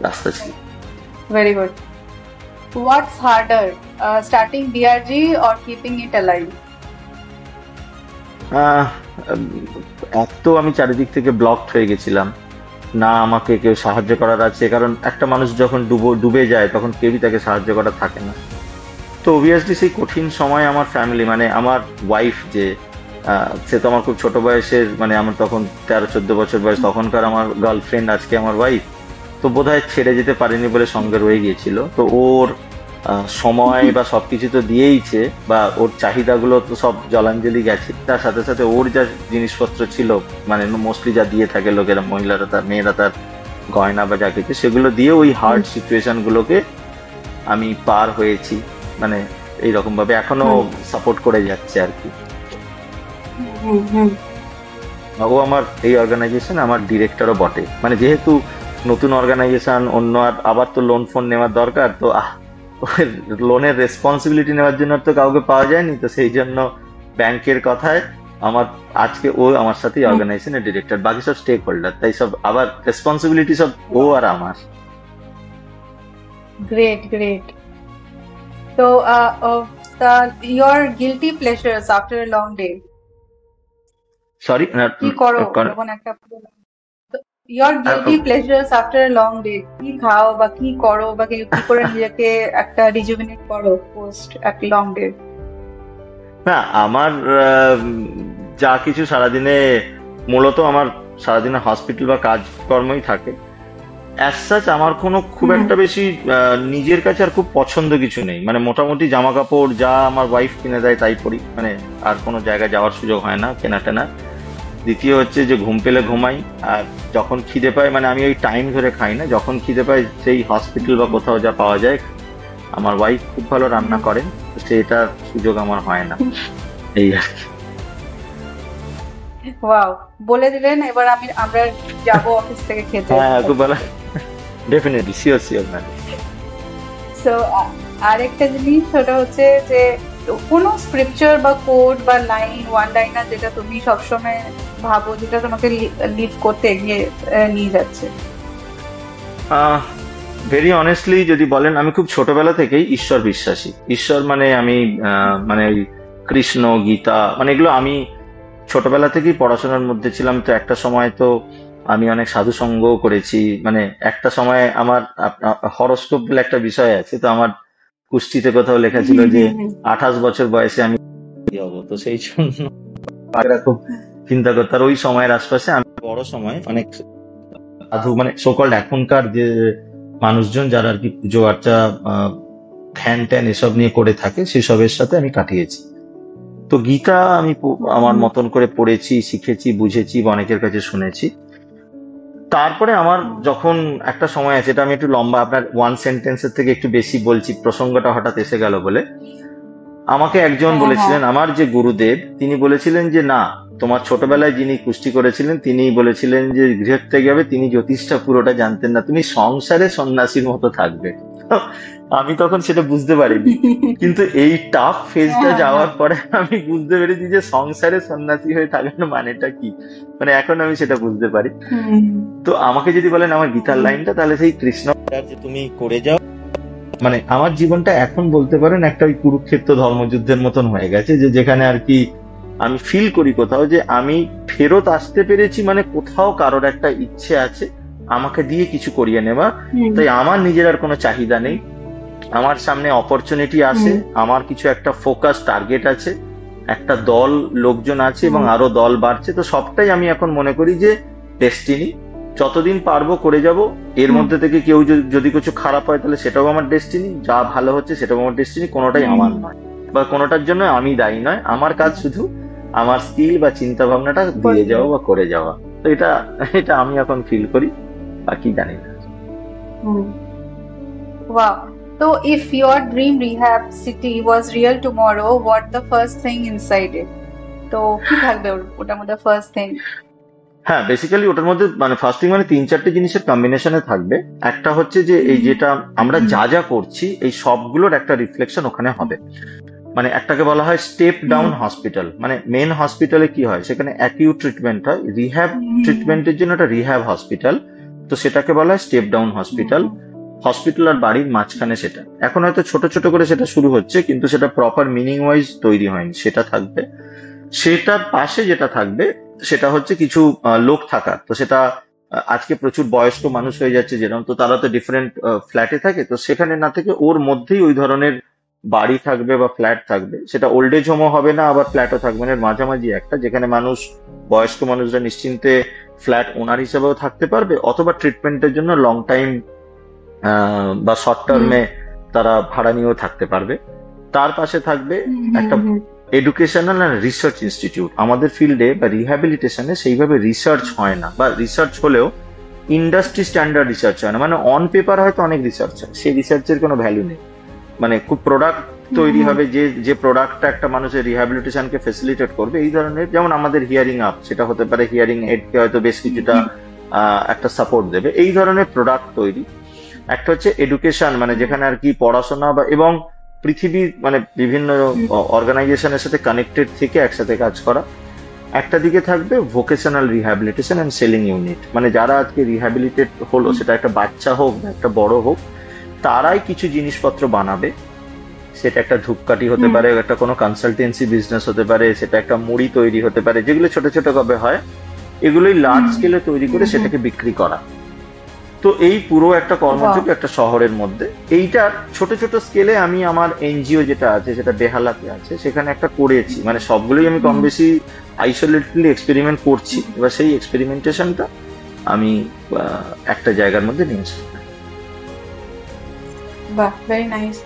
রাস্তা ছিল। Very good. What's harder, starting BRG or keeping it alive? এক তো আমি চারিদিক থেকে ব্লকড হয়ে গেছিলাম, না আমাকে কেউ সাহায্য করার আছে, কারণ একটা মানুষ যখন ডুবে যায় তখন কেউই তাকে সাহায্য করার থাকে না। তো অবভিয়াসলি সেই কঠিন সময় আমার ফ্যামিলি মানে আমার ওয়াইফ যে সে তো আমার খুব ছোট বয়সের, মানে আমার তখন 13-14 বছর বয়স, তখনকার আমার গার্লফ্রেন্ড আজকে আমার ওয়াইফ, তো বোধহয় ছেড়ে যেতে পারেনি বলে সঙ্গে রয়ে গিয়েছিল। তো ওর সময় বা সবকিছু তো দিয়েইছে, বা ওর চাহিদাগুলো তো সব জলাঞ্জলি গেছে, তার সাথে সাথে ওর যা জিনিসপত্র ছিল মানে মোস্টলি যা দিয়ে থাকে লোকেরা, মহিলারা তার মেয়েরা তার গয়না বা যা কিছু, সেগুলো দিয়ে ওই হার্ড সিচুয়েশন গুলোকে আমি পার হয়েছি, মানে এইরকম ভাবে এখনো সাপোর্ট করে যাচ্ছে আর কি। ও আমার এই অর্গানাইজেশন আমার ডিরেক্টরও বটে, মানে যেহেতু নতুন অর্গানাইজেশন, অন্য আবার তো লোন ফোন নেওয়ার দরকার, তো লোনের রেসপন্সিবিলিটি নেওয়ার জন্য তো কাউকে পাওয়া যায়নি, তো সেই জন্য ব্যাংকের কথায় আমার আজকে ও আমার সাথে অর্গানাইজেশনের ডিরেক্টর, বাকি সব স্টেক হোল্ডার, তাই সব আবার রেসপন্সিবিলিটি সব ও আর আমার। Great great. তো your guilty pleasures after a long day. Sorry, কি করো যখন একটা your guilty pleasures after a long day, কি খাও বা কি করো বা কি করে নিজেকে একটা রিজুভিনেট করো পোস্ট একটা লং ডে? না, আমার যা কিছু সারাদিনে, মূলত আমার সারাদিনে হসপিটাল বা কাজকর্মই থাকে, অ্যাজ সাচ আমার কোনো খুব একটা বেশি নিজের কাছে আর খুব পছন্দ কিছু নেই, মানে মোটামুটি জামা কাপড় যা আমার ওয়াইফ কিনে দেয় তাই পরি, মানে আর কোনো জায়গায় যাওয়ার সুযোগ হয় না কেনা টেনা। দ্বিতীয় হচ্ছে যে ঘুম পেলে ঘুমাই, আর যখন খিদে পাই, মানে আমি ওই টাইম ধরে খাই না, যখন খিদে পাই সেই হসপিটাল বা কোথাও যা পাওয়া যায়। আমার ওয়াইফ খুব ভালো রান্না করেন, সেটার সুযোগ আমার হয় না, এই আর কি। ওয়াও, বলে দিলেন, এবার আমরা যাব অফিস থেকে খেতে। হ্যাঁ, খুব ভালো, definitely, sure sure ma'am. So আরেকটা জিনিস সেটা হচ্ছে যে কোনো স্ক্রিপচার বা কোড বা লাইন, ওয়ান লাইনার যেটা তুমি সবসময় ভাবো যেটা তোমাকে লিড করতে এগিয়ে নিয়ে যাচ্ছে। ভেরি অনেস্টলি যদি বলেন, আমি খুব ছোটবেলা থেকেই ঈশ্বর বিশ্বাসী। ঈশ্বর মানে আমি মানে কৃষ্ণ, গীতা, মানে এগুলো আমি ছোটবেলা থেকেই পড়াশোনার মধ্যে ছিলাম। তো একটা সময় তো আমি অনেক সাধু সঙ্গও করেছি, মানে একটা সময় আমার হরোস্কোপ বলে একটা বিষয় আছে, তো আমার কুষ্টিতে কোথাও লেখা ছিল যে 28 বছর বয়সে আমি হবো, তো সেই জন্য খুব চিন্তা করতে। আর ওই সময়ের আশপাশে আমি বড় সময় অনেক সাধু, মানে সোকল্ড এখনকার যে মানুষজন যারা আর কি পুজো আর্চা, ধ্যান ট্যান এসব নিয়ে করে থাকে, সেসবের সাথে আমি কাটিয়েছি। তো গীতা আমি আমার মতন করে পড়েছি, শিখেছি, বুঝেছি বা অনেকের কাছে শুনেছি। তারপরে আমার যখন একটা সময় আছে, এটা আমি একটু লম্বা, আপনার ওয়ান সেন্টেন্সের থেকে একটু বেশি বলছি, প্রসঙ্গটা হঠাৎ এসে গেল বলে। আমাকে একজন বলেছিলেন, আমার যে গুরুদেব, তিনি বলেছিলেন যে না, তোমার ছোটবেলায় যিনি কুস্তি করেছিলেন তিনি বলেছিলেন যে গৃহত্যাগী হবে, তিনি জ্যোতিষটা পুরোটা জানতেন না, তুমি সংসারে সন্ন্যাসীর মতো থাকবে। আমি তখন সেটা বুঝতে পারিনি, কিন্তু এই টাফ ফেজটা যাওয়ার পরে আমি বুঝতে পেরেছি যে সংসারে সন্ন্যাসী হয়ে থাকার মানেটা কি, মানে এখন আমি সেটা বুঝতে পারি। তো আমাকে যদি বলেন আমার গীতার লাইনটা, তাহলে সেই কৃষ্ণ যে তুমি করে যাও, মানে আমার জীবনটা এখন বলতে পারেন একটা ওই কুরুক্ষেত্র ধর্মযুদ্ধের মতন হয়ে গেছে, যে যেখানে আর কি আমি ফিল করি কোথাও যে আমি ফেরত আসতে পেরেছি, মানে কোথাও কারোর একটা ইচ্ছে আছে আমাকে দিয়ে কিছু করিয়ে নেওয়া, তাই আমার নিজের আর কোনো চাহিদা নেই। আমার সামনে অপরচুনিটি আসে, আমার কিছু একটা ফোকাস টার্গেট আছে, একটা দল লোকজন আছে এবং আরো দল বাড়ছে, তো সবটাই আমি এখন মনে করি যে ডেস্টিনি, যতদিন পারবো করে যাব। এর মধ্যে থেকে কেউ যদি কিছু খারাপ হয় তাহলে সেটাও আমার ডেস্টিনি, যা ভালো হচ্ছে সেটাও আমার ডেস্টিনি, কোনোটাই আমার নয় বা কোনোটার জন্য আমি দায়ী নয়। আমার কাজ শুধু আমার স্কিল বা চিন্তা ভাবনাটা দিয়ে যাওয়া বা করে যাওয়া। তো এটা এটা আমি এখন ফিল করি, বাকি জানি না। Wow. So if your dream rehab city was real tomorrow, what the first thing inside it? তো কি থাকবে ওটার মধ্যে ফার্স্ট থিং? হ্যাঁ, বেসিক্যালি ওটার মধ্যে মানে ফার্স্ট থিং মানে 3-4টে জিনিসের কম্বিনেশনে থাকবে। একটা হচ্ছে যে এই যেটা আমরা যা যা করছি এই সবগুলোর একটা রিফ্লেকশন ওখানে হবে। মানে একটাকে বলা হয় স্টেপ ডাউন হসপিটাল। মানে মেন হসপিটালে কি হয়, সেখানে অ্যাকিউট ট্রিটমেন্ট হয়, রিহ্যাব ট্রিটমেন্টের জন্য একটা রিহ্যাব হসপিটাল, তো সেটাকে বলা হয় স্টেপ ডাউন হসপিটাল। হসপিটাল আর বাড়ির মাঝখানে সেটা এখন হয়তো ছোট ছোট করে সেটা শুরু হচ্ছে, কিন্তু সেটা প্রপার মিনিং ওয়াইজ তৈরি হয়নি, সেটা থাকবে। সেটার পাশে যেটা থাকবে সেটা হচ্ছে কিছু লোক থাকার, তো সেটা আজকে প্রচুর বয়স্ক মানুষ হয়ে যাচ্ছে যেরকম, তো তারা তো ডিফারেন্ট ফ্ল্যাটে থাকে, তো সেখানে না থেকে ওর মধ্যেই ওই ধরনের বাড়ি থাকবে বা ফ্ল্যাট থাকবে। সেটা ওল্ড এজ হোমও হবে না, আবার ফ্ল্যাটও থাকবে না, মাঝামাঝি একটা, যেখানে মানুষ, বয়স্ক মানুষরা নিশ্চিন্তে ফ্ল্যাট ওনার হিসেবেও থাকতে পারবে, অথবা ট্রিটমেন্টের জন্য লং টাইম বা শর্ট টার্মে তারা ভাড়া নিয়েও থাকতে পারবে। তার পাশে থাকবে একটা এডুকেশনাল অ্যান্ড রিসার্চ ইনস্টিটিউট। আমাদের ফিল্ডে বা রিহ্যাবিলিটেশনে সেইভাবে রিসার্চ হয় না, বা রিসার্চ হলেও ইন্ডাস্ট্রি স্ট্যান্ডার্ড রিসার্চ হয় না। মানে অন পেপার হয়তো অনেক রিসার্চ হয়, সেই রিসার্চের কোনো ভ্যালু নেই। মানে খুব প্রোডাক্ট তৈরি হবে, যে প্রোডাক্টটা একটা মানুষের রিহ্যাবিলিটেশনকে ফেসিলিটেট করবে, এই ধরনের, যেমন আমাদের হিয়ারিং আপ, সেটা হতে পারে হিয়ারিং এডকে হয়তো বেশ কিছুটা একটা সাপোর্ট দেবে, এই ধরনের প্রোডাক্ট তৈরি। একটা হচ্ছে এডুকেশন, মানে যেখানে আর কি পড়াশোনা বা এবং পৃথিবীর মানে বিভিন্ন অর্গানাইজেশনের সাথে কানেক্টেড থেকে একসাথে কাজ করা। একটা দিকে থাকবে vocational rehabilitation and selling unit, মানে যারা আজকে রিহ্যাবিলিটেট হলো, সেটা একটা বাচ্চা হোক বা একটা বড় হোক, তারাই কিছু জিনিসপত্র বানাবে। সেটা একটা ধূপকাঠি হতে পারে, একটা কোনো কনসালটেন্সি বিজনেস হতে পারে, সেটা একটা মুড়ি তৈরি হতে পারে, যেগুলো ছোট ছোট ভাবে হয়, এগুলোই লার্জ স্কেলে তৈরি করে সেটাকে বিক্রি করা। তো এই পুরো একটা কর্মযোগ একটা শহরের মধ্যে, এইটার ছোট ছোট স্কেলে আমি আমার এনজিও যেটা আছে, সেটা বেহালাতে আছে, সেখানে একটা করেছি। মানে সবগুলোই আমি কম বেশি আইসোলেটেডলি এক্সপেরিমেন্ট করছি, এবার সেই এক্সপেরিমেন্টেশনটা আমি একটা জায়গার মধ্যে নিয়ে আসি। বাহ, very nice.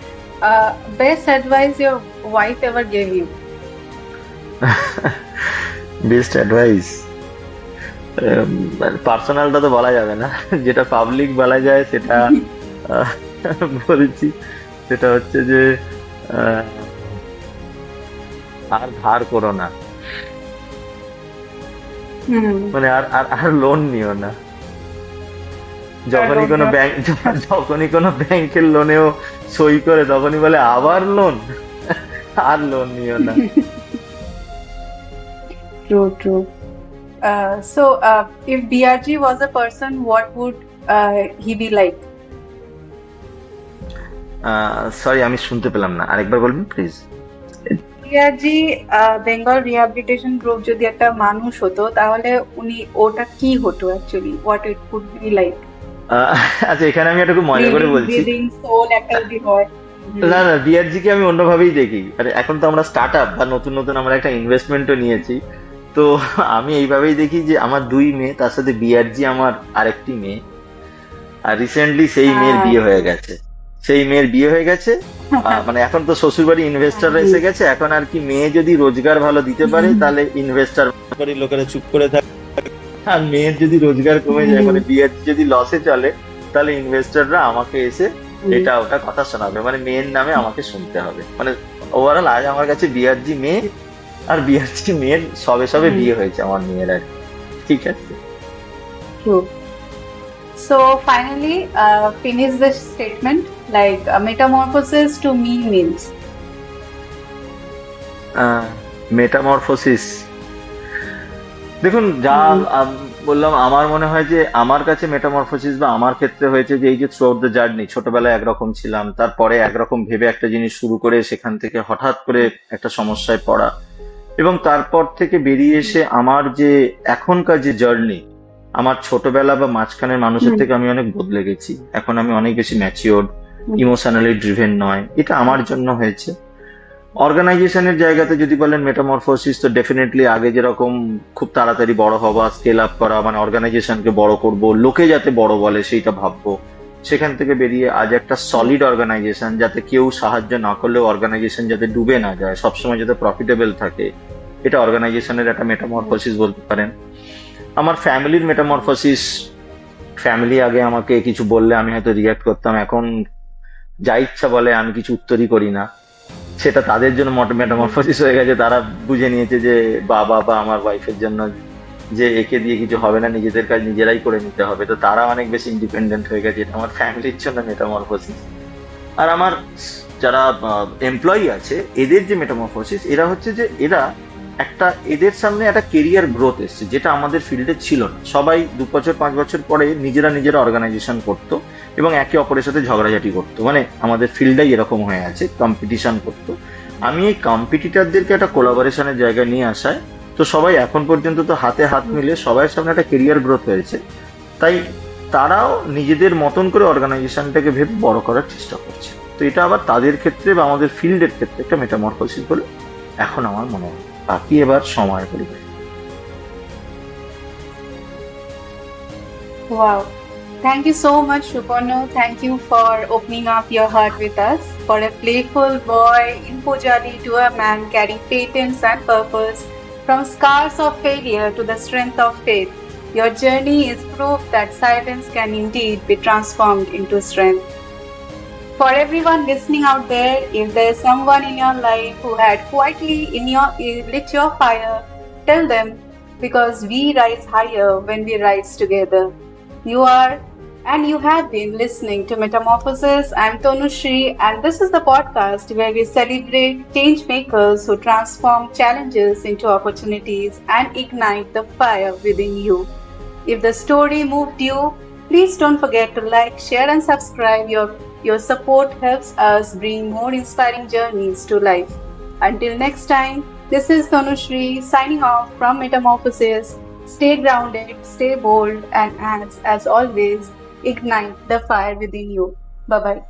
Best advice your wife ever gave you? Best advice পার্সোনালটা তো বলা যাবে না, যেটা পাবলিক বলা যায় সেটা বলছি। সেটা হচ্ছে যে আর ধার করো না, মানে আর লোন নিও না। যখনই কোনো ব্যাংকের লোনেও সই করে তখনই বলে আবার লোন, আর লোন নিও না। True. So, if BRG was a person, what would he be like? Sorry, আমি শুনতে পেলাম না, আরেকবার বলবেন please. BRG Bengal rehabilitation group যদি একটা মানুষ হতো, তাহলে উনি ওটা কি হতো actually? What it would be like? আচ্ছা, এখানে আমি একটু মজা করে বলছি। না, বিআরজি কে আমি অন্যভাবেই দেখি। এখন তো আমরা স্টার্ট আপ বা নতুন নতুন আমরা একটা ইনভেস্টমেন্টও নিয়েছি, তো আমি এইভাবেই দেখি যে আমার 2 মেয়ে, তার সাথে বিআরজি আমার আরেকটি মেয়ে, আর রিসেন্টলি সেই মেয়ের বিয়ে হয়ে গেছে। সেই মেয়ের বিয়ে হয়ে গেছে, মানে এখন তো শ্বশুরবাড়ি ইনভেস্টাররা এসে গেছে, এখন আর কি মেয়ে যদি রোজগার ভালো দিতে পারে তাহলে ইনভেস্টার বাড়ির লোকেরা চুপ করে থাকে, আর মেয়ের যদি রোজগার কমে যায়, মানে বিয়ের যদি লসে চলে, তাহলে ইনভেস্টাররা আমাকে এসে এটা ওটা কথা শোনাবে, মানে মেয়ের নামে আমাকে শুনতে হবে। মানে ওভারঅল আজ আমার কাছে বিআরজি মেয়ে, আর বিআরজি মেয়ের সবে সবে বিয়ে হয়েছে আমার মেয়ের, আর ঠিক আছে। So finally, finish this statement like metamorphosis to me means. Metamorphosis, দেখুন যা বললাম, আমার মনে হয় যে আমার কাছে মেটামরফোসিস বা আমার ক্ষেত্রে হয়েছে যে এই যে থ্রু আউট দ্য জার্নি, ছোটবেলায় একরকম ছিলাম, তারপরে একরকম ভেবে একটা জিনিস শুরু করে সেখান থেকে হঠাৎ করে একটা সমস্যায় পড়া, এবং তারপর থেকে বেরিয়ে এসে আমার যে এখনকার যে জার্নি, আমার ছোটবেলা বা মাঝখানের মানুষের থেকে আমি অনেক বদলে গেছি। এখন আমি অনেক বেশি ম্যাচিওর্ড, ইমোশনালি ড্রিভেন নয়, এটা আমার জন্য হয়েছে। অর্গানাইজেশনের জায়গাতে যদি বলেন মেটামরফোসিস, তো ডেফিনেটলি আগে যেরকম খুব তাড়াতাড়ি বড় হওয়া, স্কেল আপ করা, মানে অর্গানাইজেশনকে বড় করব, লোকে যাতে বড় বলে সেইটা ভাববো, সেখান থেকে বেরিয়ে আজ একটা সলিড অর্গানাইজেশন, যাতে কেউ সাহায্য না করলেও অর্গানাইজেশন যাতে ডুবে না যায়, সবসময় যাতে প্রফিটেবল থাকে, এটা অর্গানাইজেশনের একটা মেটামরফোসিস বলতে পারেন। আমার ফ্যামিলির মেটামরফোসিস, ফ্যামিলি আগে আমাকে কিছু বললে আমি হয়তো রিয়াক্ট করতাম, এখন যা ইচ্ছা বলে আমি কিছু উত্তরই করি না, সেটা তাদের জন্য মেটামরফোসিস হয়ে গেছে। তারা বুঝে নিয়েছে যে বাবা বা আমার ওয়াইফের জন্য যে একে দিয়ে কিছু হবে না, নিজেদের কাজ নিজেরাই করে নিতে হবে, তো তারা অনেক বেশি ইন্ডিপেন্ডেন্ট হয়ে গেছে, এটা আমার ফ্যামিলির জন্য মেটামরফোসিস। আর আমার যারা এমপ্লয়ি আছে, এদের যে মেটামরফোসিস, এরা হচ্ছে যে এরা একটা, এদের সামনে একটা কেরিয়ার গ্রোথ এসছে, যেটা আমাদের ফিল্ডে ছিল না। সবাই 2 বছর 5 বছর পরে নিজেরা অর্গানাইজেশন করতো এবং একে অপরের সাথে ঝগড়াঝাটি করতো, মানে আমাদের ফিল্ডটাই এরকম হয়ে আছে, কম্পিটিশন করতো। আমি এই কম্পিটিটরদেরকে একটা কোলাবোরেশনের জায়গায় নিয়ে আসায়, তো সবাই এখন পর্যন্ত তো হাতে হাত মিলে সবার সামনে একটা কেরিয়ার গ্রোথ হয়েছে, তাই তারাও নিজেদের মতন করে অর্গানাইজেশনটাকে ভেবে বড় করার চেষ্টা করছে। তো এটা আবার তাদের ক্ষেত্রে বা আমাদের ফিল্ডের ক্ষেত্রে একটা মেটামরফোসিস বলে এখন আমার মনে হয়। বাকি এবার সময় পরিবে। Wow. Thank you so much, Suparno. Thank you for opening up your heart with us. For a playful boy in Pujali to a man carrying patents and purpose, from scars of failure to the strength of faith, your journey is proof that silence can indeed be transformed into strength. For everyone listening out there, if there is someone in your life who had quietly lit your fire, tell them, because we rise higher when we rise together. You are and you have been listening to Metamorphosis. I'm Tanushri, and this is the podcast where we celebrate change makers who transform challenges into opportunities and ignite the fire within you. If the story moved you, please don't forget to like, share, and subscribe. Your support helps us bring more inspiring journeys to life. Until next time, this is Tanushri signing off from Metamorphosis. Stay grounded, stay bold, and as always, ignite the fire within you. Bye-bye.